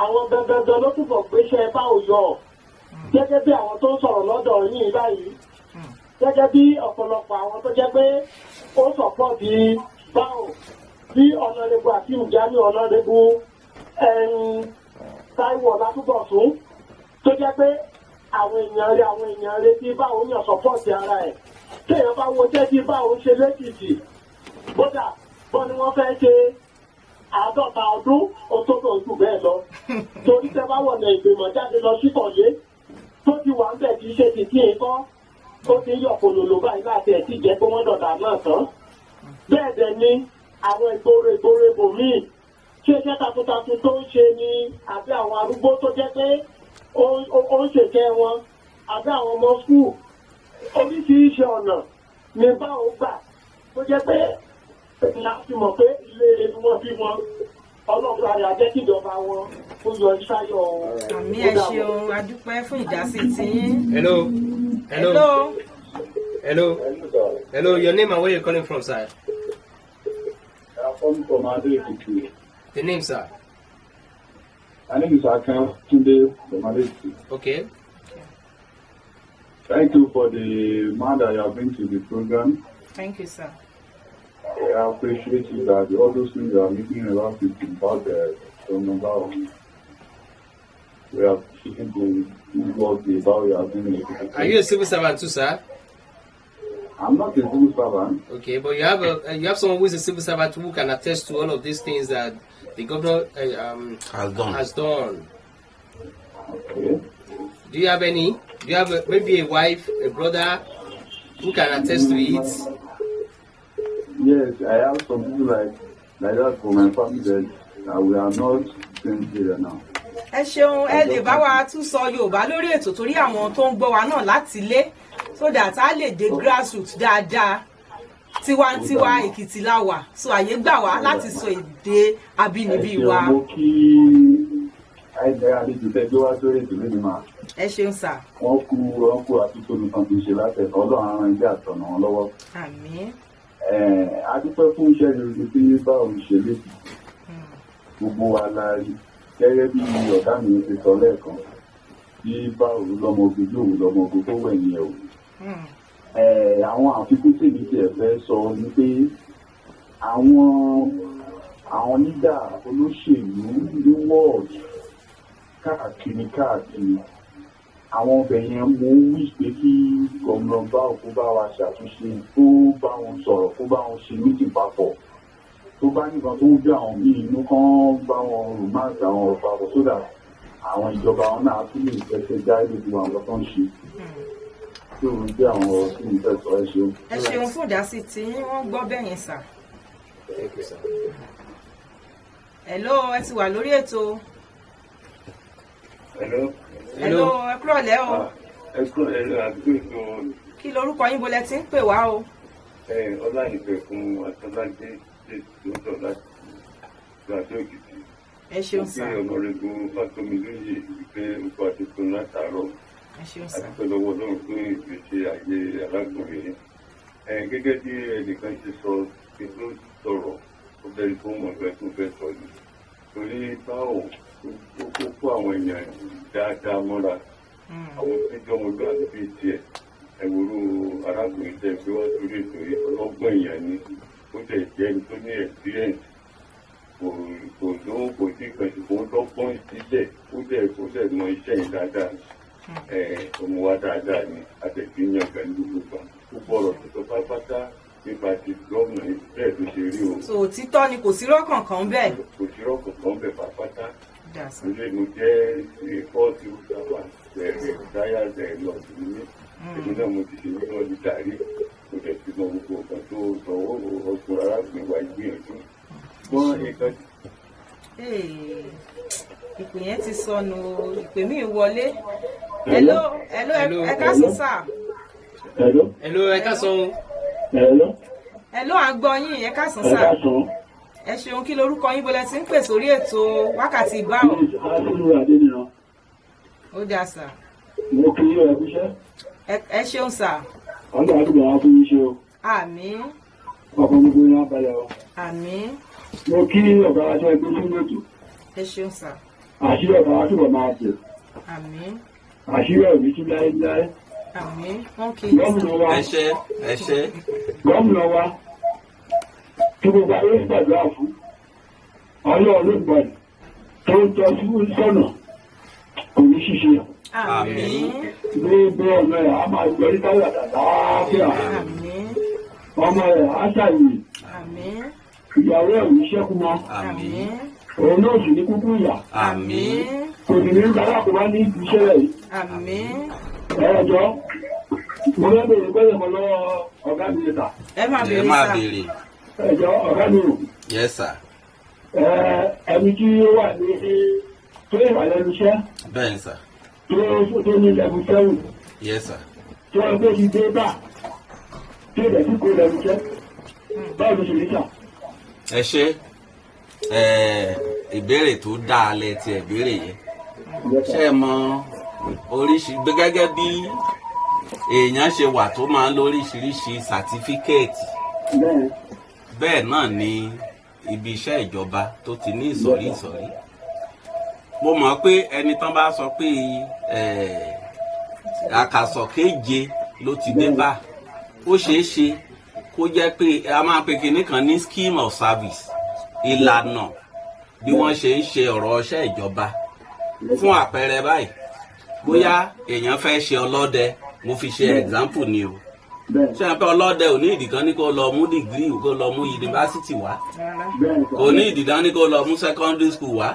D: Àwọn dandandan ló túbọ̀ gbéṣẹ́ báwo yọ. Gẹ́gẹ́ bí àwọn tó ń sọ̀rọ̀ lọ́dọ̀ yín báyìí. Gẹ́gẹ́ bí ọ̀pọ̀lọpọ̀ àwọn tó jẹ́ pé ó sọ̀pọ̀tì báwo bí ọ̀nàdébù àti ìjánu ọ̀nàdébù Táíwò Ọlátúbọ̀sún tó jẹ́ pé àwọn èèyàn rẹ̀ tí báwo yàn sọ̀pọ̀tì ara ẹ̀. Téèyàn bá wo jẹ́ tí báwo ṣe lẹ́kìtì. Bódà bọ́ ni wọ́n fẹ́ ṣe 50 ọdún òtótó ojú bẹ́ẹ̀ lọ. Torí tẹ́ bá wọ̀nà ìgbìmọ̀ jáde lọ sí Kọ̀lé tó ti wà ń bẹ̀ kì í ṣe ti kí n kọ́. Ó ti yọ̀ kòlòlò báyìí láti ẹ̀ tí jẹ́ pé wọ́n dọ̀dà náà tán. Bẹ́ẹ̀ dẹ̀ ni àwọn ìgboro ibòmíì ṣé iṣẹ́ takuntakun tó ń ṣe ni àbí àwọn arúgbó tó jẹ́ pé ó ń ṣèkẹ́ wọn àbí àwọn ọmọ skul. Oríṣiríṣi ọ̀nà ni báwo gbà tó jẹ́ pé láti mọ̀ pé ilé ni wọ́n bí wọn. Ọlọ́run àrẹ àjẹ́ kíjọba wọn ó yọ ìṣáyọ̀.
C: Àmì ẹ ṣeun, a dúpẹ́ fún ìdásí tiyín.
A: Hello. Hello, your name and where you're calling from, sir?
D: I'm from Ado Ekiti.
A: The name, sir?
E: My name is Akan Tunde from Malaysia.
A: Okay.
E: Thank you for the man that you have been to the program.
C: Thank you, sir.
E: I appreciate you that all those things you are making about the number. We are speaking to what the about you are doing.
A: Are you a civil servant too, sir?
E: I'm not a civil servant.
A: Okay, but you have someone who is a civil servant who can attest to all of these things that the governor has done.
E: Okay.
A: Do you have any? Do you have maybe a wife, a brother who can attest to it?
E: Yes, I have some people like that for my family that we are not staying here now.
C: Ẹ ṣeun, ẹ lè bá wa tún sọ Yorùbá lórí ètò torí àwọn tó ń gbọ́ wa náà láti ilé so that a lè dé grassroots dáadáa. Tiwantiwa Èkìtì la wà, so àyè gbà wá láti sọ èdè abínibí wa. Ẹ ṣeun sà.
E: Wọ́n kú àtúntò nǹkan tó ṣe látẹ̀kọ́ Ọlọ́run àwọn ẹgbẹ́ àtọ̀nà wọn lọ́wọ́.
C: Àmín.
E: A dúpẹ́ fún iṣẹ́ rere tí báwo ṣe létí. Gbogbo wa la rí gẹ́gẹ́ bí ọ̀gá mi ṣe sọ lẹ́ẹ̀kan bí báwo lọ́mọgbé yóò lọ́mọgbé tó wẹ̀yìn ẹ̀ o. Àwọn àfikún tèmi tí ẹ fẹ́ sọ ni pé àwọn nígbà olóṣèlú ní wọ́ọ̀dù káàkiri àwọn ọbẹ̀ yẹn mú wí pé kí gómìnà báwo kó bá wa ṣàtúnṣe kó bá wọn sọ̀rọ̀ kó bá wọn ṣe mítì papọ̀ tó bá nìkan tó ń bí àwọn míì inú kan bá wọn rùmáàsì àwọn ọ̀rọ̀ papọ̀ sódà àwọn ìjọba wọn náà tún lè fẹsẹ̀ jáde ju àwọn tó ń ṣe. Tí òun jẹ́ àwọn ọ̀rọ̀ tí mo fẹ́ sọ ẹ ṣeun.
C: Ẹ ṣeun fún ìdásí tí wọ́n gbọ́ bẹ́ẹ̀ yẹn sà. Hello, ẹ ti wà lórí ètò. Hello, ẹ kúrọ̀lẹ́ o.
E: Ẹ kúrọ̀lẹ́ àdúgbò ìfún.
C: Kí lorúkọ yín bolẹ̀ tí ń pè wá o?
E: Ọláìfẹ́ fún Àtọ́lájé lọ́dọ̀ láti gbàdó Èkìtì.
C: Ẹ ṣeun sà.
E: Ó kí ọmọrẹ́gun Fátómilóyè ìgbé ọkọ̀ àdúgbò látàárọ̀.
C: Ẹ ṣeun sà.
E: Àdúgbò lọ́wọ́ Ọlọ́run fún ìgbésẹ̀ ayé alágbọ̀nrin. Gẹ́gẹ́ bí ẹnìkan ṣe sọ pé ló sọ̀rọ̀ ó bẹ̀rẹ̀ fún ọmọọ̀gbẹ́ tó fẹ́ sọ yìí. Torí báwo ó kó àwọn èèyàn dáadáa mọ́ra. Àwọn tó jọ ọmọ ìgbà àti bíi tiẹ̀ ẹ̀wòrú arákùnrin tẹ̀ pé wọ́n torí ètò ọlọ́gbọ́n èèyàn ni ó tẹ̀ jẹ́ ẹni tó ní experience kò lówó kò sí ìkànnì kò lọ́gbọ́n sílẹ̀ ó dẹ̀ mọ iṣẹ́ yìí dáadáa ọmọ wa dáadáa ni àtẹ̀sí yan pẹ̀lú gbogbo gbogbo ọ̀rọ̀ tó sọ pátápátá nípa ti gómìnà bẹ́ẹ̀ tó ṣe rí o.
C: So òtítọ́ ni kò sí rọ́kàn kan bẹ́ẹ̀.
E: Kò sí rọ́kàn kan bẹ́ẹ̀ pátápátá. Ilé mo jẹ́ fọ́ọ̀tì ìgbàwà bẹ̀rẹ̀ dáyà bẹ̀rẹ̀ lọ́ọ̀dù ní èmi náà mo ti ṣe ní lọ́ọ̀dù dàrí mo dẹ̀ ti mọ gbogbo ọ̀kan tó sọ ọkùnrin arákùnrin wa gbìyànjú. Wọ́n nǹkan.
C: Ìpè yẹn ti sọnù ìpè míì wọlé. Hello, ẹ káàsán sà.
A: Hello, ẹ káàsán.
C: Hello, à ń gbọ́ yín, ẹ káàsán sà. Ẹ ṣeun, kí lorúkọ yín bolẹ̀ tí ń pè sórí ètò wákàtí ìbáwọ̀. Ó dáa sà.
E: Mo kí yín ẹ̀kú iṣẹ́.
C: Ẹ ṣeun sà.
E: Ọjọ́ àdúgbò àwọn fún iṣẹ́ o.
C: Àmín.
E: Ọkọ̀ gbogbo yín á balẹ̀ o.
C: Àmín.
E: Mo kí ọ̀gá aṣọ ẹgbẹ́ fún ètò.
C: Ẹ ṣeun sà.
E: Àṣírí ọ̀gá wa túbọ̀ máa tẹ̀.
C: Àmín.
E: Àṣírí ọ̀gá tún láéláé.
C: Àmín. Wọ́n kì í.
E: Gómìnà wa.
B: Ẹ ṣé.
E: Gómìnà wa. Tí gbogbo ayé ń gbàdúrà fún. Ọlọ́run ló gbọ́dọ̀ tó ń tọ́ sí sọ́nà kò ní ṣiṣẹ́.
C: Àmín.
E: Gbogbo ọ̀nà ẹ̀ á máa gbọ́ nípa àlàáfíà.
C: Àmín.
E: Ọmọ ẹ̀ á ṣàyè.
C: Àmín.
E: Ìyàwó ẹ̀ ò ní ṣẹ́kù mọ́.
C: Àmín.
E: Òun náà sì ní kúkú ìyà.
C: Àmín.
E: Kò sì ní gbàdúrà kó bá ní iṣẹ́ rẹ̀ yìí.
C: Àmín.
E: Ẹ̀jọ̀ mo fẹ́ bèrè pẹ́lẹ́ mọ́ lọ́wọ́ ọ̀gá mi níta.
C: Ẹ máa bèrè sà.
E: Ẹ̀jọ̀ ọ̀gá mi rò.
B: Yes sir.
E: Ẹni tí ó wà ní tó ìwà lẹ́nu iṣẹ́.
B: Bẹ́ẹ̀ sà.
E: Tó ní level 7.
B: Yes sir.
E: Tó ẹgbẹ́ ti dé bá tó ìdẹ̀ tí kò lẹ́nu iṣẹ́. Báwo ló ṣe ní sà?
B: Ẹ ṣé. Ìbéèrè tó dáa lẹ ti ìbéèrè yẹn. Ṣé ẹ mọ oríṣi gẹ́gẹ́ bí èèyàn ṣe wà tó máa ń lóríṣiríṣi sàtífíkẹ́ẹ̀tì bẹ́ẹ̀ náà ni ibi iṣẹ́ ìjọba tó ti ní ìsọ̀rí ìsọ̀rí. Mo mọ̀ pé ẹni tán bá sọ pé àkàsọ̀ kéje ló ti dé bá, ó ṣeé ṣe kó jẹ́ pé a máa pe kinní kan ní scheme of service, ìlànà bí wọ́n ṣe ń ṣe ọ̀rọ̀ iṣẹ́ ìjọba. Fún àpẹẹrẹ báyìí, bóyá èèyàn fẹ́ ṣe ọlọ́dẹ, mo fi ṣe example ni o. Ṣé ẹ pé ọlọ́dẹ ò ní ìdí kan ní kó lọ mú degree, kó lọ mú yunifásitì wá, kò ní ìdí kan ní kó lọ mú secondary school wá.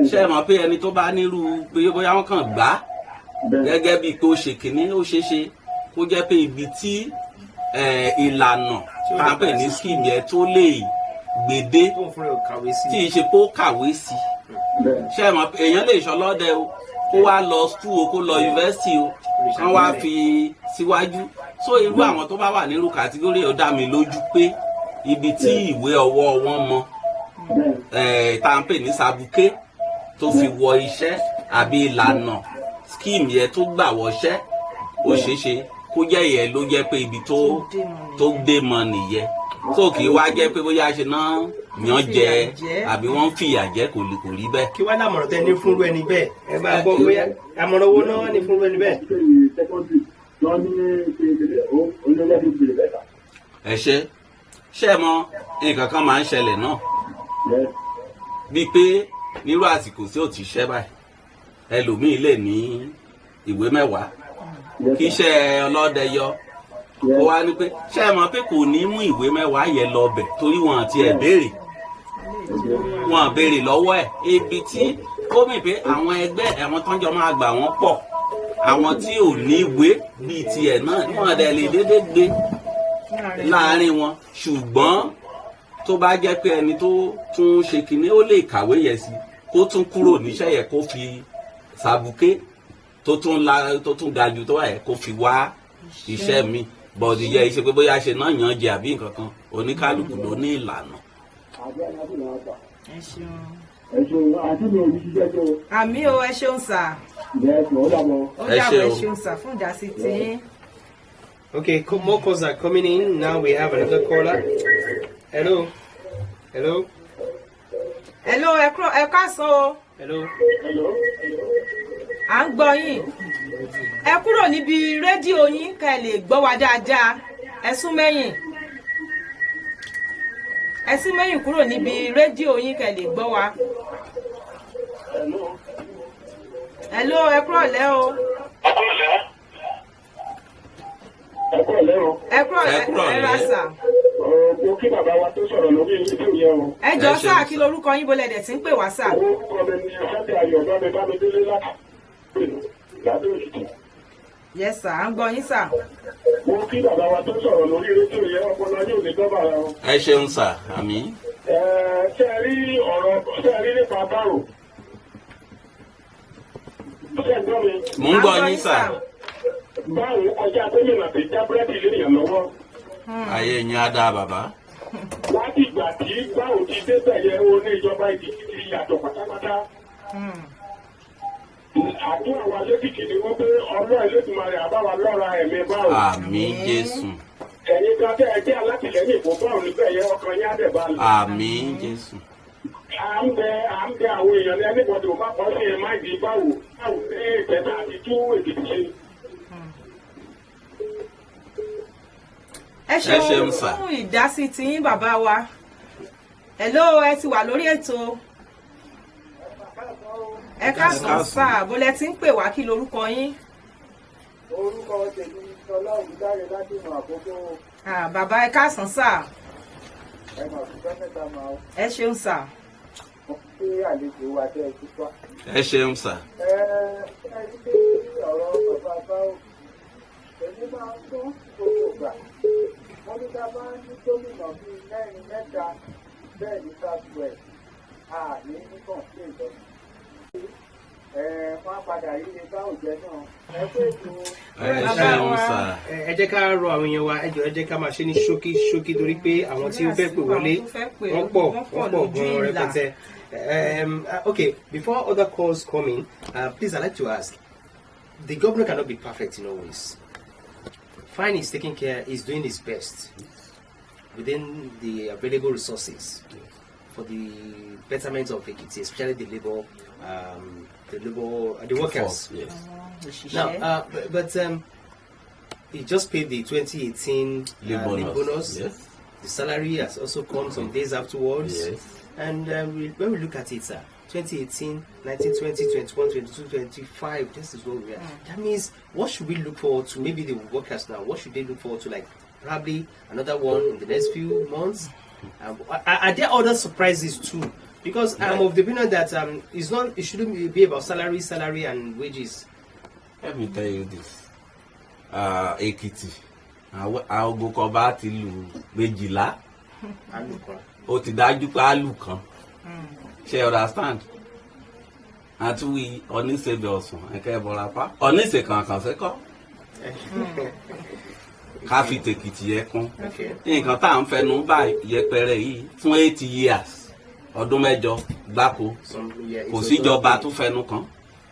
B: Ṣé ẹ mọ̀ pé ẹni tó bá nírú pé bóyá wọ́n kàn gbá gẹ́gẹ́ bíi pé ó ṣe kìíní, ó ṣeé ṣe kó jẹ́ pé ibi tí ìlànà tá a pè ní scheme yẹn tó lè gbèdé tí ì ṣe pé ó kàwé sí. Ṣé ẹ mọ̀ pé èèyàn lè ṣọlọ́dẹ o, kó wá lọ school o, kó lọ university o, kán wá fi síwájú. So irú àwọn tó bá wà nírú kàtígórì ó dá mi lójú pé ibi tí ìwé ọwọ́ wọn mọ tá à ń pè ní sàbùké tó fi wọ iṣẹ́ àbí ìlànà scheme yẹn tó gbà wọṣẹ́, ó ṣeé ṣe kó jẹ́ yẹn ló jẹ́ pé ibi tó dé mọ nìyẹn. So kì í wá jẹ́ pé bóyá ṣe náà yàn jẹ àbí wọ́n fìyà jẹ kò rí bẹ́ẹ̀.
A: Kí wá lámọ̀ràn tẹ́ ní fúnrú ẹni bẹ́ẹ̀? Ẹ máa gbọ́ bóyá àmọ̀ràn owó náà ní fúnrú ẹni bẹ́ẹ̀.
B: Ẹ ṣé ẹ mọ̀ nǹkan kan máa ń ṣẹlẹ̀ náà, bíi pé nírú àsìkò tí ò ti ṣẹ́ báyìí, ẹlòmíì lè ní ìwé 10 kí iṣẹ́ ọlọ́dẹ yọ, ó wá ní pé ṣé ẹ mọ̀ pé kò ní mú ìwé 10 yẹn lọ bẹ̀ torí wọn àti ẹ̀ béèrè, wọn béèrè lọ́wọ́ ẹ̀. Ibi tí ó mì pé àwọn ẹgbẹ́ ẹ̀wọ̀n tó ń jọ máa gbà wọ́n pọ̀, àwọn tí ò ní ìwé bíi tiẹ̀ náà wọn dẹ̀ lè dédé gbé láàárín wọn. Ṣùgbọ́n tó bá jẹ́ pé ẹni tó tún ṣe kinní ó lè kàwé yẹn sí, kó tún kúrò níṣẹ́ yẹn kó fi sàbùké tó tún ga jù tó wà yẹn kó fi wá iṣẹ́ mi. Bọ̀dì yẹ iṣẹ́ pé bóyá ṣe náà yàn jẹ àbí nǹkan kan, oníkálukú ló ní ìlànà.
C: Àmì o, ẹ ṣeun sà. Ẹ ṣeun sà fún ìdásí tí.
A: Okay, more calls are coming in. Now we have another caller. Hello. Hello.
C: Hello, ẹ káàsán o.
A: Hello.
C: À ń gbọ́ yín. Ẹ kúrò níbi rédíò yín ká ẹ lè gbọ́ wa dáadáa. Ẹ sún mẹ́yìn. Ẹ sún mẹ́yìn kúrò níbi rédíò yín ká ẹ lè gbọ́ wa. Hello, ẹ kúrò lẹ́ o. Ẹ kúrò ẹ ra sà.
D: Mo kí bàbá wa tó sọ̀rọ̀ lórí ètò yẹn o.
C: Ẹ jọ sáà kí lorúkọ yín bolẹ̀ dẹ̀ tí ń pè wá sà.
D: Orúkọ mi ni Ṣẹ́tẹ̀ Ayọ̀ Bámidélé láti Òṣìṣẹ́.
C: Yes sà, à ń gbọ́ yín sà.
D: Mo kí bàbá wa tó sọ̀rọ̀ lórí ètò yẹn ọpọlọ yóò lè gbọ́ bàrà o.
B: Ẹ ṣeun sà, àmín.
D: Ṣé ẹ rí nípa báwo? Ṣé ẹ gbọ́ mi?
B: Mo ń gbọ́ yín sà.
D: Báwo ọjà gómìnà ti já búrẹ́dì léèyàn lọ́wọ́?
B: Ayé yín á dáa bàbá.
D: Láti ìgbà tí báwo ti dé bẹ̀yẹ o ní ìjọba Èkìtì ti yàtọ̀ pátápátá. Àdúrà wa lẹ́kìtì ni wọ́n pé ọlọ́ Ẹlẹ́dùmarè àbáwa lọ́ra ẹ̀mí báwo.
B: Àmín Jésù.
D: Ẹ̀yin kan tẹ́ ẹ jẹ́ alátìlẹ́yìn fún báwo níbẹ̀ yẹ ọkàn yín á dẹ̀ bá lọ.
B: Àmín Jésù.
D: À ń bẹ àwọn èèyàn ní ẹnìbọdè ò má kọ́ sí ẹ má di báwo ní ìtẹ́tà àti tú Èkìtì ṣe.
C: Ẹ ṣeun fún ìdásí tiyín bàbá wa. Hello, ẹ ti wà lórí ètò. Ẹ káàsán sà, bó lẹ ti ń pè wá, kí lorúkọ yín?
D: Orúkọ tèmi Ṣọlá Ògúndáre láti ìmọ̀ àkókò.
C: Bàbá ẹ káàsán sà.
D: Ẹ mà fi fẹ́fẹ́ta máa.
C: Ẹ ṣeun sà.
D: Mo fi àlejò wa tẹ́ ẹ ti pa.
B: Ẹ ṣeun sà.
D: Ẹ ní pé ọ̀rọ̀ bàbá báwo. Èmi máa ń tún gbogbo gbà. Wọ́n ní ká bá ní gómìnà bíi 4-mẹ́ta bẹ́ẹ̀ ní Southwest. Ní nìkan sí ìjọba. Wọ́n á padà rí ní báwo jẹ́ náà. Ẹ pé ètò.
B: Ẹ ṣeun sà.
A: Ẹ jẹ́ ká rọ àwọn èèyàn wa, ẹ jẹ́ ká máa ṣe ní ṣókí torí pé àwọn tí ó fẹ́ pè wọlé wọ́n pọ̀ gan rẹpẹtẹ. Okay, before other calls come in, please I'd like to ask, the governor cannot be perfect in all ways. Fine is taking care, is doing his best within the available resources. for the betterment of Ekiti, especially the workers.
B: Yes.
A: Now, but he just paid the 2018 leave bonus.
B: Yes.
A: The salary has also come some days afterwards.
B: Yes.
A: And when we look at it, 2018, 19, 20, 21, 22, 25, this is what we are. That means, what should we look forward to? Maybe the workers now, what should they look forward to? Like, probably another one in the next few months? Are there other surprises too? Because I'm of the opinion that it shouldn't be about salary and wages.
B: Let me tell you this. Ekiti, I'll go cover till Bejila. O ti dájú pé alu kan. She understand? Àti wí oníṣèbẹ̀ ọ̀sùn ẹ̀kẹ́ bọ̀rọ̀ apá. Oníṣè kankan sẹ́kọ̀. Ká fi tèkìtì yẹ kún. Nǹkan tá à ń fẹnu bá yẹpẹrẹ yìí fún 8 years. Ọdún mẹ́jọ gbáko. Kò síjọba tó fẹnu kan.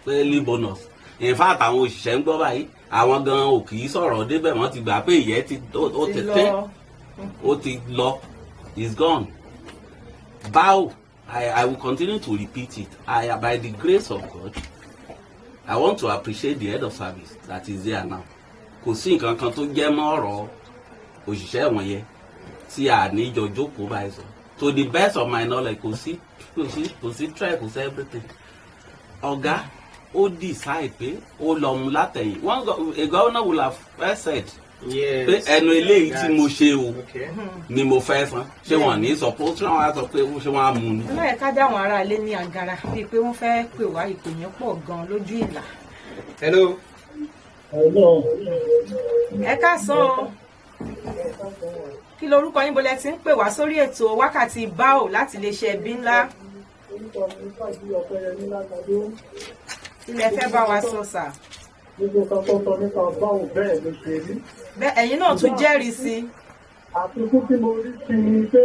B: Pé leave bonus. In fact, àwọn òṣìṣẹ́ ń gbọ́ báyìí. Àwọn gan ò kì í sọ̀rọ̀ débẹ̀ wọ́n ti gbà pé ìyẹn ti ó ti lọ. It's gone. Bow, I will continue to repeat it. By the grace of God, I want to appreciate the head of service that is there now. Kò sí nǹkan kan tó jẹ́ mọ́ ọ̀rọ̀ òṣìṣẹ́ wọ̀nyẹn tí a ní jọ jókòó báyìí sọ. To the best of my knowledge, kò sí try, kò sí everything. Ọ̀gá, ó decide pé ó lọ mú látẹ̀yìn. A governor will have first said, pé ẹnu eléyìí tí mo ṣe o ni mo fẹ́ san. Ṣé wọ́n ní suppose tí wọ́n á sọ pé ṣé wọ́n á mú ni.
C: Ọlọ́yẹ̀ ká dá àwọn ará ilé ní agara bíi pé wọ́n fẹ́ pè wá ìpè yẹn pọ̀ gan lójú ìlà.
A: Hello.
C: Ẹ káàsán o. Kí lorúkọ yín bolẹ̀ tí ń pè wá sórí ètò wákàtí báò láti iléeṣẹ́ ẹbí ńlá. Ilẹ̀ fẹ́ bá wa sọ sà.
D: Gbogbo kan tó sọ nípa báwo bẹ́ẹ̀ ló ṣe rí.
C: Bẹ́ẹ̀ ẹ̀yin náà tún jẹ́rìí sí.
D: Àfikún tí mo rí sí ni pé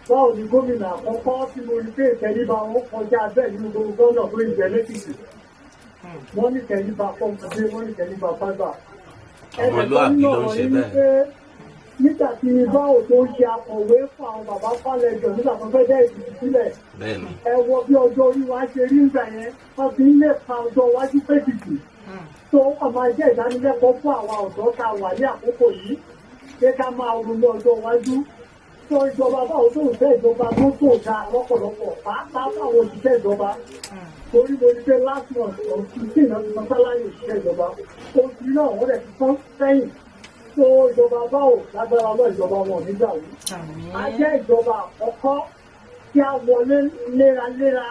D: báwo ni gómìnà àkọ́kọ́ tí mo rí pé ìtẹríba wọn kọjá bẹ́ẹ̀ nínú gbogbo gómìnà tó ń jẹ lẹ́kìtì. Wọ́n ní ìtẹríba fọ́nkadé, wọ́n ní ìtẹríba fágbà.
B: Ọmọlúwàbí ló ń ṣe bẹ́ẹ̀.
D: Nígbà tí báwo tó ń ṣe akọ̀wé fún àwọn bàbá Fálẹ́jọ nígbà tó fẹ́ dẹ́ ìdìbò sílẹ̀. Ẹ wo bí ọjọ́ orí wa ṣe rí nígbà yẹn, wọ́n fi ń lè pa ọjọ́ iwájú péjìjì. So ọmọ jẹ́ ìdánilẹ́kọ̀ọ́ fún àwọn ọ̀dọ́ tá a wà ní àkókò yìí pé ká máa ronú ọjọ́ iwájú. So ìjọba báwo tó ń fẹ́ ìjọba tó dáa lọ́pọ̀lọpọ̀ pàápàá fáwọn òṣìṣẹ́ ìjọba. Torí mo rí pé last month ọ̀sùn tí ìnáwó san sálárì òṣìṣẹ́ ìjọba. Oṣù náà wọ́n rẹ̀ ti tán sẹ́yìn. So ìjọba báwo lágbára ọlọ́ ìjọba wọn nígbà wí. A jẹ́ ìjọba àkọ́kọ́ tí a wọlé léraléra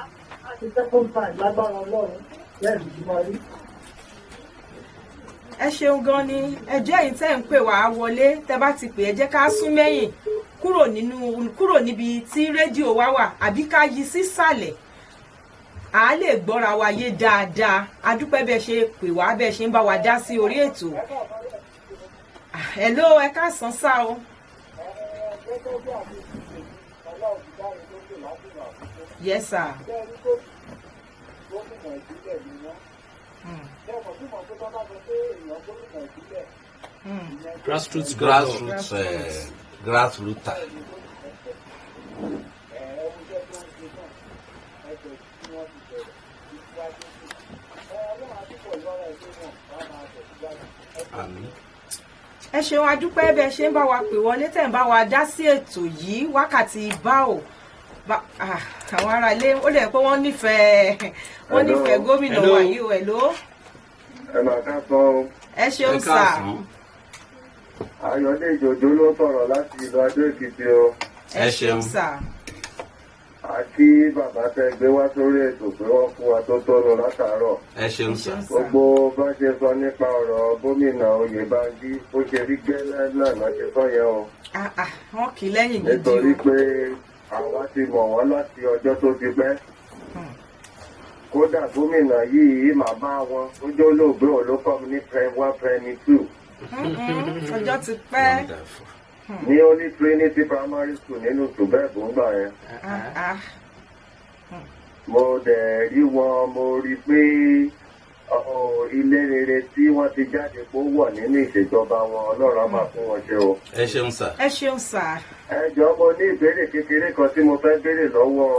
D: láti second time lágbára ọlọ́run lẹ́yìn ìjọba rí.
C: Ẹ ṣeun gan ni ẹjọ́ yìí tẹ́ ń pè wá wọlé tẹ́ bá ti pè ẹ jẹ́ ká sún mẹ́yìn kúrò níbi tí rédíò wa wà àbí ká yí sísàlẹ̀ à lè gbọ́ra wa yé dáadáa. A dúpẹ́ bẹ́ẹ̀ ṣe pè wá bẹ́ẹ̀ ṣe ń bá wa dá sí orí ètò. Hello, ẹ káàsán sá o. Yes sir.
A: Grassroots.
C: Ẹ ṣeun adúpẹ́ bẹ́ẹ̀ ṣe ń bá wa pè wọlé tẹ̀ ń bá wa dá sí ètò yìí wákàtí báò. Àwọn ará ilé ó lè pé wọ́n nífẹ̀ẹ́ gómìnà wa yìí o. Hello.
E: Ẹ máa ká sọ.
C: Ẹ ṣeun sà.
E: Ayọ̀dèjì Òjó ló sọ̀rọ̀ láti ìlú Adó Èkìtì o.
C: Ẹ ṣeun sà.
E: Àti bàbá tẹ gbé wá sórí ètò pé wọ́n fún wa tó tọ́nu látàárọ̀.
B: Ẹ ṣeun sà.
E: Gbogbo bá ṣe sọ nípa ọ̀rọ̀ gómìnà Oyèbánjí ó ṣe rí gẹ́lẹ́ náà lọ́ ṣe sọ yẹn o.
C: Wọ́n kì í lẹ́yìn gidi o.
E: Nítorí pé àwa ti mọ̀ wọ́n láti ọjọ́ tó ti pẹ́. Kódà gómìnà yìí màmá wọn tó jẹ́ olóògbé olókọ́ ní prime 1 prime 2.
C: Ọjọ́ ti pẹ́.
E: Ní only Trinity primary school nínú Tùbẹ́ẹ̀bù ńgbà yẹn. Mo dẹ̀ rí wọn, mo rí pé
F: ilé rere tí wọ́n ti jáde kó wọ̀ nínú ìṣèjọba wọn Ọlọ́run á máa fún wọn ṣe o.
B: ẹ ṣeun sà.
C: ẹ ṣeun sà.
F: ẹ jọ̀ọ́ mo ní ìbéèrè kékeré kan tí mo fẹ́ béèrè lọ́wọ́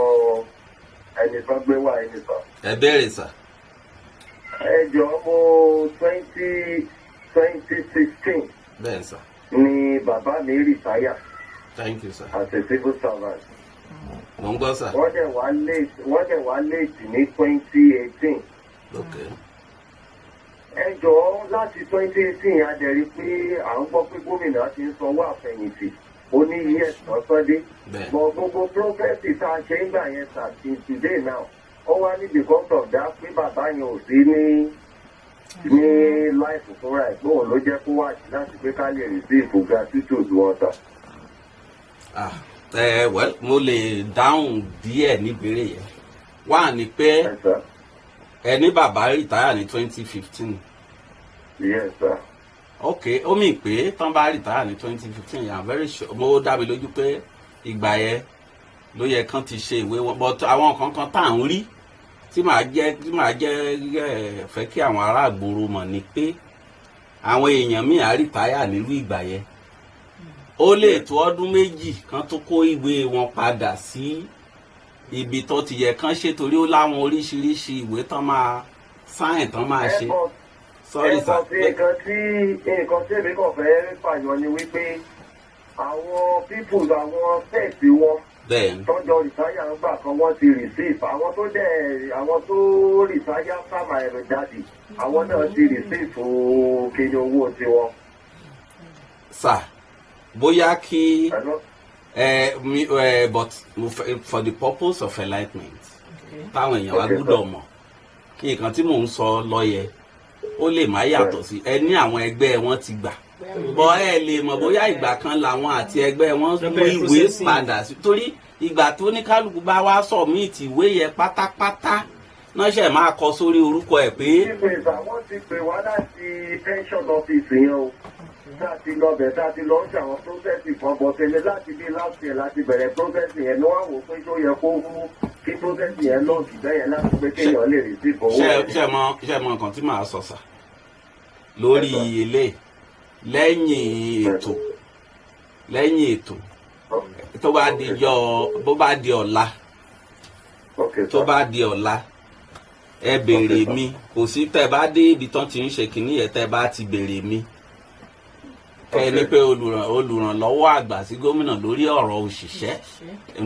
F: ẹni tó gbé wá ẹni sọ.
B: ẹ béèrè sà.
F: ẹ jọ̀ọ́ mo 2016
B: bẹ́ẹ̀ sà.
F: ni bàbá mi rìtáyà.
B: Thank you sir.
F: as a civil servant.
B: mo ń gbọ́ sà.
F: wọ́n dẹ̀ wá late ní 2018.
B: Okay.
F: ẹ jọ̀ọ́ láti 2018 a dẹ̀ rí pé à ń gbọ́ pé gómìnà ti ń sanwó àfẹ̀yìntì ó ní yes lọ́sọ́dé. but gbogbo progress tá a ṣe ń gbà yẹn sà till today now ó wá ní because of that pé bàbá yẹn ò sí ní life fúnra ẹ̀ gbóhùn ló jẹ́ kó wá sí láti pé ká lè receive gratitude wọn sà.
B: Well mo lè dáhùn díẹ̀ níbèrè yẹn wà ní pé ẹni bàbá rìtáyà ní 2015.
F: Yes sir.
B: Ok ó mì pé tán bá rìtáyà ní 2015 I'm very sure mo dá mi lójú pé ìgbà yẹn ló yẹ kán ti ṣe ìwé wọn but àwọn kankan tá à ń rí tí màá jẹ́ fẹ́ kí àwọn ará ìgboro mọ̀ ni pé àwọn èèyàn míì á rìtáyà nílùú ìgbà yẹn ó lè tó ọdún méjì kan tó kó ìwé wọn padà sí ibi tó ti yẹ kán ṣe torí ó láwọn oríṣiríṣi ìwé tán máa sáyìn tán máa ṣe. Sorry sir.
F: nǹkan tí èmi kàn fẹ́ fàyọ ni wípé àwọn people àwọn sẹ́ẹ̀sì wọn tọ́jọ́ rìtáyà ń gbà kan wọ́n ti receive àwọn tó rìtáyà sábà ẹ̀rọ jáde àwọn náà ti receive kéde owó tiwọn.
B: Sir bóyá kí but for the purpose of enlightenment táwọn èèyàn wa gbọ́dọ̀ mọ̀ kí nǹkan tí mò ń sọ lọ́yẹ ó lè má yàtọ̀ sí ẹ ní àwọn ẹgbẹ́ wọn ti gbà bọ́ ẹ lè mọ̀ bóyá ìgbà kan làwọn àti ẹgbẹ́ wọn mú ìwé padà sí torí ìgbà tó ní kálukú bá wá submit ìwé yẹn pátápátá náà ṣe máa kọ sórí orúkọ ẹ̀ pé.
F: wọ́n ti pè wá láti pension office yẹn o láti lọ bẹ̀ láti lọ ń ṣàwọn process kan bọ̀ tẹ́lẹ̀ láti bí last year láti bẹ̀rẹ̀ process yẹn ní wọ́n wò pé tó yẹ kó mú kí process yẹn lọ́ọ̀kì bẹ́yẹn láti pé kéèyàn lè receive owó.
B: ṣe mọ nǹkan tí màá sọ sà lórí ilé lẹ́yìn ètò tó bá di ọ̀la ẹ béèrè mi kò sí tẹ́ bá dé ibi tán ti ń ṣe kìíní yẹn tẹ́ bá ti béèrè mi ẹni pé olùrànlọ́wọ́ àgbà sí gómìnà lórí ọ̀rọ̀ òṣìṣẹ́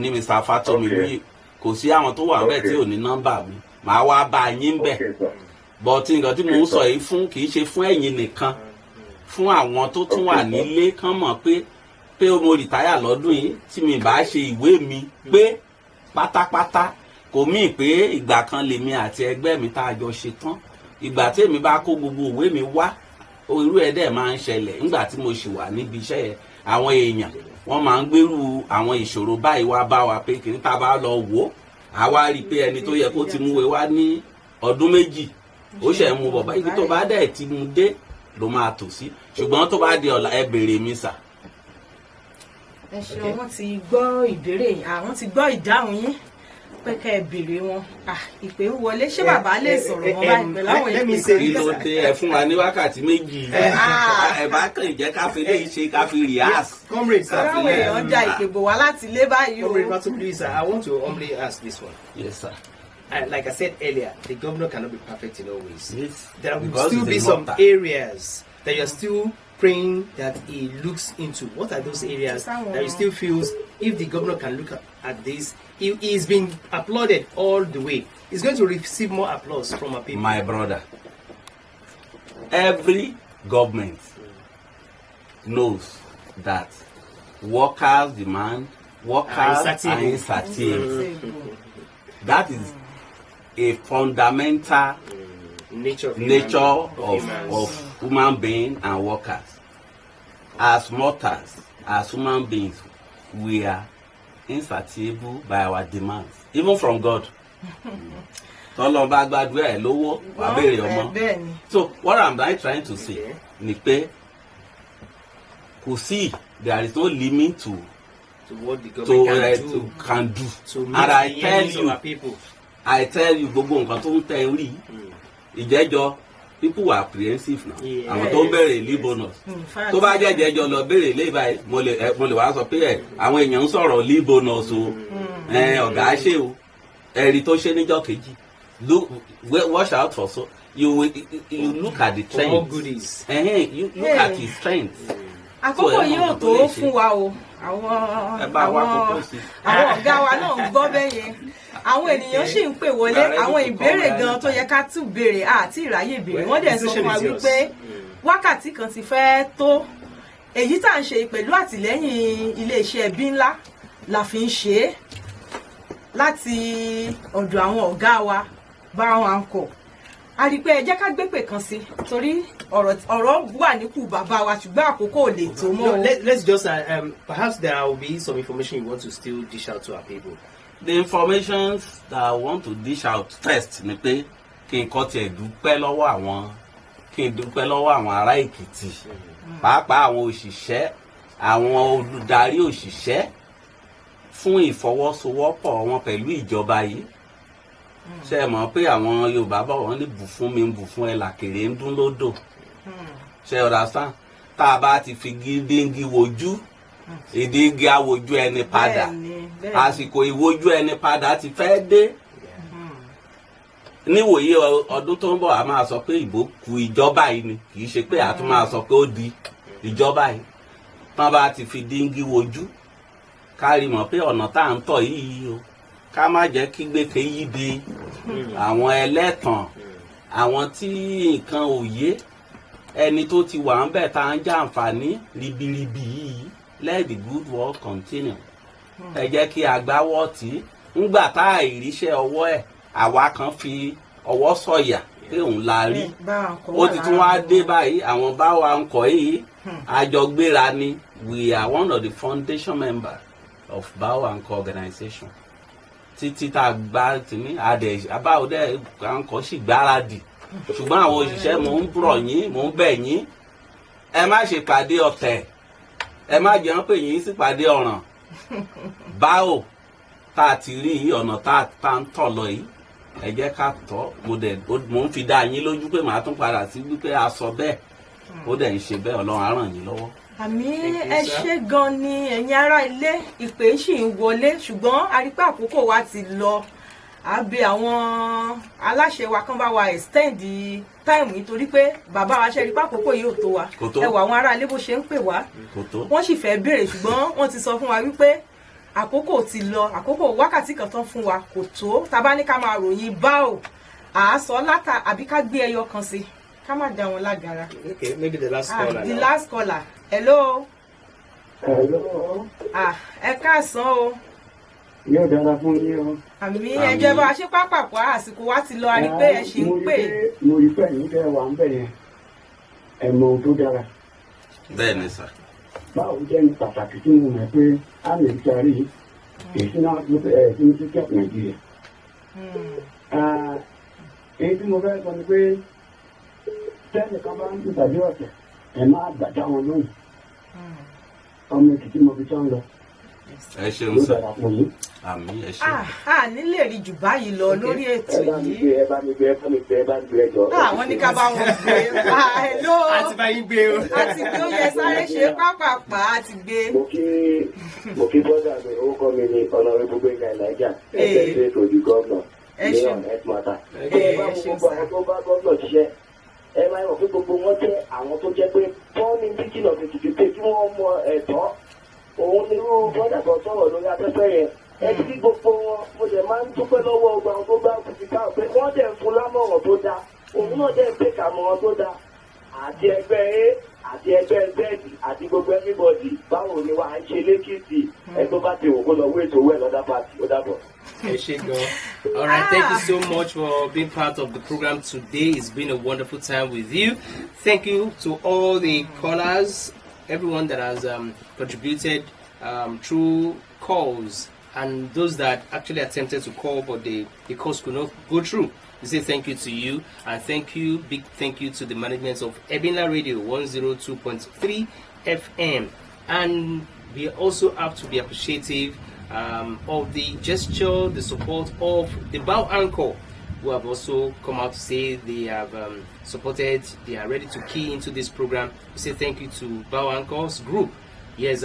B: ní Mr. Fatomi lóyè kò sí àwọn tó wà níbẹ̀ tí ò ní nọ́mbà mi màá wá bá yín bẹ̀ bọ́tí nǹkan tí mò ń sọ yìí fún kì í ṣe fún ẹ̀yin nìkan fún àwọn tó tún wà nílé kán mọ̀ pé mo rìtáyà lọ́dún yìí tí mi bá ṣe ìwé mi pé pátápátá kò mí pé ìgbà kan lèmi àti ẹgbẹ́ mi tá a jọ ṣe tán ìgbà tí èmi bá kó gbogbo ìwé mi wá irú ẹ̀ dẹ̀ máa ń ṣẹlẹ̀ nígbà tí mo ṣì wà níbi iṣẹ́ yẹn àwọn èèyàn wọ́n máa ń gbèrú àwọn ìṣòro báyìí wá bá wa pé kí n tá a bá lọ wò ó àwa rí i pé ẹni tó yẹ kó ti múwèé wá ní ọdún méjì ó ṣe ń mú bọ̀ báyìí tó bá dẹ̀ ti mú dé ló máa tò sí ṣùgbọ́n tó bá di ọ̀la ẹ béèrè mi sà.
C: ẹ ṣe wọ́n ti gbọ́ ìbéèrè yín àwọn ti gbọ́ ìdáhùn yín pé ká ẹ béèrè wọn ìpè ń wọlé ṣé bàbá lè sọ̀rọ̀ wọn báyìí pẹ̀lú àwọn ìpè
B: kí ló dé ẹ fún wa ní wákàtí méjì ẹ bá kàn jẹ́ ká fi léyìí ṣe ká fi rehearse.
C: àwọn èèyàn já ìpè bò wá láti ilé báyìí o.
A: Comrade Matu, please, I want to humbly ask this one.
B: Yes, sir.
A: Like I said earlier, the governor cannot be perfect in all ways.
B: Yes.
A: There will still be some areas that you're still praying that he looks into. What are those areas that you still feels if the governor can look at this? He's been applauded all the way. He's going to receive more applause from our people.
B: My brother, every government knows that workers demand, workers are insatiable. That is a fundamental nature of human beings and workers. As mortals, as human beings, we are insatiable by our demands, even from God. So what I'm trying to say ni pé kò sí, there is no limit to
A: what the government
B: can do.
A: To
B: And I tell you gbogbo nǹkan tó ń tẹ orí ìjẹ́jọ́ people were apprehensive now. Àwọn tó ń bẹ̀rẹ̀ leave bonus. Tó bá jẹ́ ìjẹ́jọ́ lọ bẹ̀rẹ̀ lé báyìí mo lè wá sọ pé àwọn èèyàn ń sọ̀rọ̀ leave bonus o. Ọ̀gá ṣe o. Ẹ̀rí tó ṣe níjọ́ kejì. Watch out for so. You look at the trend.
A: More goodies.
B: You look at his trend.
C: Àkókò yóò tó fún wa o. Àwọn ọ̀gá wa náà ń gbọ́ bẹ́ẹ̀ yẹn. Àwọn ènìyàn sì ń pè wọlé àwọn ìbéèrè gan tó yẹ ká tún béèrè àti ìráyè béèrè. Wọ́n dẹ̀ sọ fún wa wípé wákàtí kan ti fẹ́ tó. Èyí tá à ń ṣe pẹ̀lú àtìlẹ́yìn iléeṣẹ́ ẹbí ńlá la fi ń ṣe é láti ọ̀dọ̀ àwọn ọ̀gá wa Báwọn Àǹkọ̀. A rí pé ẹ jẹ́ ká gbépè kan sí torí ọ̀rọ̀ wà níkù bàbá wa ṣùgbọ́n àkókò ò lè tó mọ́.
A: Let's just perhaps there will be some information you want to still dish out to our people.
B: The information that I want to dish out first ni pé kí n kọ́ tiẹ̀ dúpẹ́ lọ́wọ́ àwọn ará Èkìtì pàápàá àwọn òṣìṣẹ́ àwọn olùdarí òṣìṣẹ́ fún ìfọwọ́sowọ́pọ̀ wọn pẹ̀lú ìjọba yìí. Ṣé mọ̀ pé àwọn Yorùbá bọ̀ wọ́n ní bù fún mi bù fún ẹ làkèrè ń dún lódò. Ṣé understand? Tá a bá ti fi gídíngí wojú ìdíngí awojú ẹni padà àsìkò ìwojú ẹni padà ti fẹ́ dé. Níwòye ọdún tó ń bọ̀ a máa sọ pé ìbò ku ìjọba yìí ni kì í ṣe pé a tún máa sọ pé ó di ìjọba yìí. Tán bá ti fi díngí wojú ká rí mọ̀ pé ọ̀nà tá à ń tọ̀ yìí o ká má jẹ́ kí gbèké yí di àwọn ẹlẹ́tàn àwọn tí nǹkan òye ẹni tó ti wà ń bẹ̀ tá à ń jàǹfààní ribiribi yìí. Let the good work continue. Ẹ jẹ́ kí agbáwọ̀ tí ńgbà tá àìríṣẹ́ ọwọ́ ẹ̀ àwa kan fi ọwọ́ sọ̀yà pé òun la rí. Ó ti tún wá dé báyìí àwọn Báwọn Àǹkọ̀ yìí àjọgbéra ni. We are one of the foundation members of Báwọn Àǹkọ̀ organization. Títí tá a gbá tìmí àbáwọ̀dẹ́ Àǹkọ̀ sì gbáradì. Ṣùgbọ́n àwọn òṣìṣẹ́ mò ń rọ̀ yín mò ń bẹ̀ yín ẹ má ṣe pàdé ọ̀tẹ̀. Ẹ má jẹun pé yín sì pàdé ọ̀ràn. Báwo tá a ti rí ọ̀nà tá a ń tọ̀ lọ yìí ẹ jẹ́ ká tọ́ mo ń fi dá yín lójú pé màá tún padà sí wípé a sọ bẹ́ẹ̀ ó dẹ̀ ń ṣe bẹ́ẹ̀ Ọlọ́run á ràn yín lọ́wọ́.
C: Àmì ẹ ṣé gan ni ẹ̀yin ará ilé ìpè ṣì ń wọlé ṣùgbọ́n a rí pé àkókò wa ti lọ. Àbí àwọn aláṣẹ wa kan bá wa extend time nítorí pé bàbá wa ṣe rí pé àkókò yìí ò tó wa. Ẹ wò àwọn ará ilé bó ṣe ń pè wá. Wọ́n sì fẹ́ béèrè ṣùgbọ́n wọ́n ti sọ fún wa wípé àkókò ti lọ àkókò wákàtí kan tán fún wa kò tó. Tá bá ní ká máa ròyìn báwo àásọ látà àbí ká gbé ẹyọ kan sí ká má dá wọn lágara.
A: Okay, maybe the last caller.
C: The last caller. Hello.
F: Hello.
C: Ẹ káàsán o.
F: Yóò dára fún yín o.
C: Àmì ẹjẹ bá a ṣe pápákọ̀ àsìkò wa ti lọ àrí pé ẹ ṣì ń pè.
F: Mo rí pé ẹ̀yin tẹ́ wà ń bẹ̀ yẹn ẹ mọ ohun tó dára.
B: Bẹ́ẹ̀ ni sà.
F: Báwo jẹ́ ní pàtàkì tí mo mọ̀ pé a lè darí èsì náà ló fẹ́ ẹ̀ tí ń tún kẹ́kọ̀ọ́ Nàìjíríà. Èyí tí mo fẹ́ sọ ni pé tẹ́nìkan bá ń tàbí ọ̀tẹ̀ ẹ má gbàdá wọn lóhùn. Ọmọ Èkìtì mo fi tán lọ.
B: Ẹ ṣeun sà. Àmín ẹ ṣeun.
C: Nílè rí jù báyìí lọ lórí ètò yìí.
F: Ẹ bá mi gbé ẹjọ́.
C: Wọ́n ní ká bá wọn gbé. Hello.
A: Àti bá yín gbé o.
C: Àti gbé ó yẹ sáré ṣe pápápá àti gbé.
F: Mo kí bọ́dà mi orúkọ mi ní Honorable Gbénga Elijah ẹgbẹ́ tó di gọ́ọ̀nà ní ọ̀nà ẹ̀tùmọ̀ta. Ẹ bá gbogbo àwọn tó bá gọ́ọ̀nà ṣiṣẹ́ ẹ máa ń rọ̀ pé gbogbo wọn jẹ́ àwọn tó jẹ́ pé tọ́ọ̀nì bíjìnà Èkìtì pé kí wọ́n mọ ẹ̀tọ́ òun ni irú bọ́dà kan sọ̀rọ̀ lórí afẹ́fẹ́ yẹn. Ẹ ti gbogbo wọn mo dẹ̀ máa ń dúpẹ́ lọ́wọ́ ọgbà àwọn tó bá fi ká pé wọ́n dẹ̀ ń fún lámọ̀ràn tó dáa òun náà dẹ̀ ń pè kàmọ̀ràn tó dáa àti ẹgbẹ́ A àti ẹgbẹ́ Z àti gbogbo everybody báwo ni wàá ṣe lẹ́kìtì ẹ tó bá ti wò kó lọ wé ètò owó ẹ̀ lọ́dá pàtì ó dàbọ̀.
A: All right, thank you so much for being part of the program today. It's been a wonderful time with you. Thank you to all the callers, everyone that has contributed through calls, and those that actually attempted to call but the calls could not go through. We say thank you to you, and big thank you to the management of EBI-NLA Radio 102.3 FM. And we also have to be appreciative of the gesture, the support of the Bow Anchor who have also come out to say they have supported, they are ready to key into this program. We say thank you to Bao Uncle's group. Yes,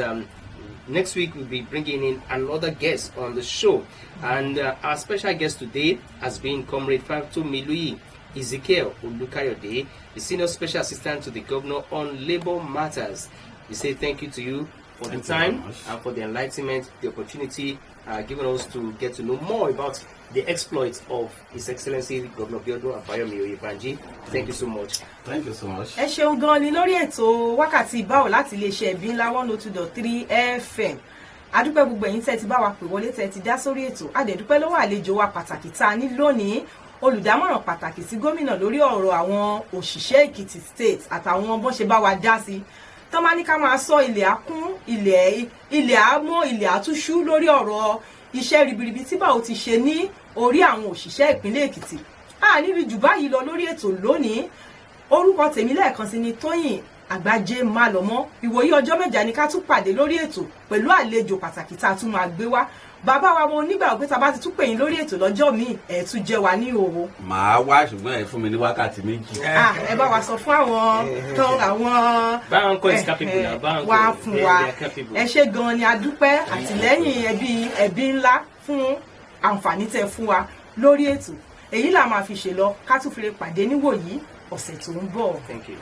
A: next week we'll be bringing in another guest on the show, and our special guest today has been Comrade Fatu Milui Ezekiel Olukayode, the Senior Special Assistant to the Governor on Labour Matters. We say thank you to you for the time and for the enlightenment, the opportunity given us to get to know more about the exploits of His Excellency Governor Biodun Abayomi Oyebanji. Thank you so much.
B: Thank you so much.
C: Ẹ ṣeun gan ni lórí ètò wákàtí báwo láti iléeṣẹ́ EBI-NLA 102.3 FM. Adúpẹ́ gbogbo ẹ̀yin tẹ́ ti bá wa pè wọlé tẹ́ ti dá sórí ètò. Adẹ̀dúpẹ́ lọ́wọ́ àlejò wa pàtàkì tá a ní lónìí, olùdámọ̀ràn pàtàkì sí gómìnà lórí ọ̀rọ̀ àwọn òṣìṣẹ́ Èkìtì State àtàwọn bọ́n ṣe bá wa dá sí. Tọ́ máa ní ká máa sọ ilẹ̀ akún, ilẹ̀ àmọ́, ilẹ̀ àtúṣú lórí ọ̀rọ̀ iṣẹ́ ribiribi tí báwo ti ṣe ní orí àwọn òṣìṣẹ́ ìpínlẹ̀ Èkìtì. A níbi jù báyìí lọ lórí ètò lónìí. Orúkọ tèmi lẹ́ẹ̀kan sí ni Tóyìn Àgbájé Málọmọ́. Ìwòyí ọjọ́ mẹ́jọ ni ká tún pàdé lórí ètò pẹ̀lú àlejò pàtàkì tá a tún máa gbé wá. Bàbá wa mo nígbà pé tá bá ti tún pè yín lórí ètò lọ́jọ́ míì ẹ tún jẹ wá ní òwò.
B: Màá wá ṣùgbọ́n ẹ fún mi ní wákàtí méjì.
C: Ẹ bá wa sọ fún àwọn tán àwọn wá fún wa. Ẹ ṣé gan ni adúpẹ́ àtìlẹ́yìn EBI-NLA fún àǹfààní tẹ́ fún wa lórí ètò. Èyí là máa fi ṣe lọ ká tún fi lè pàdé níwòyí ọ̀sẹ̀ tó ń bọ̀.
A: Thank you.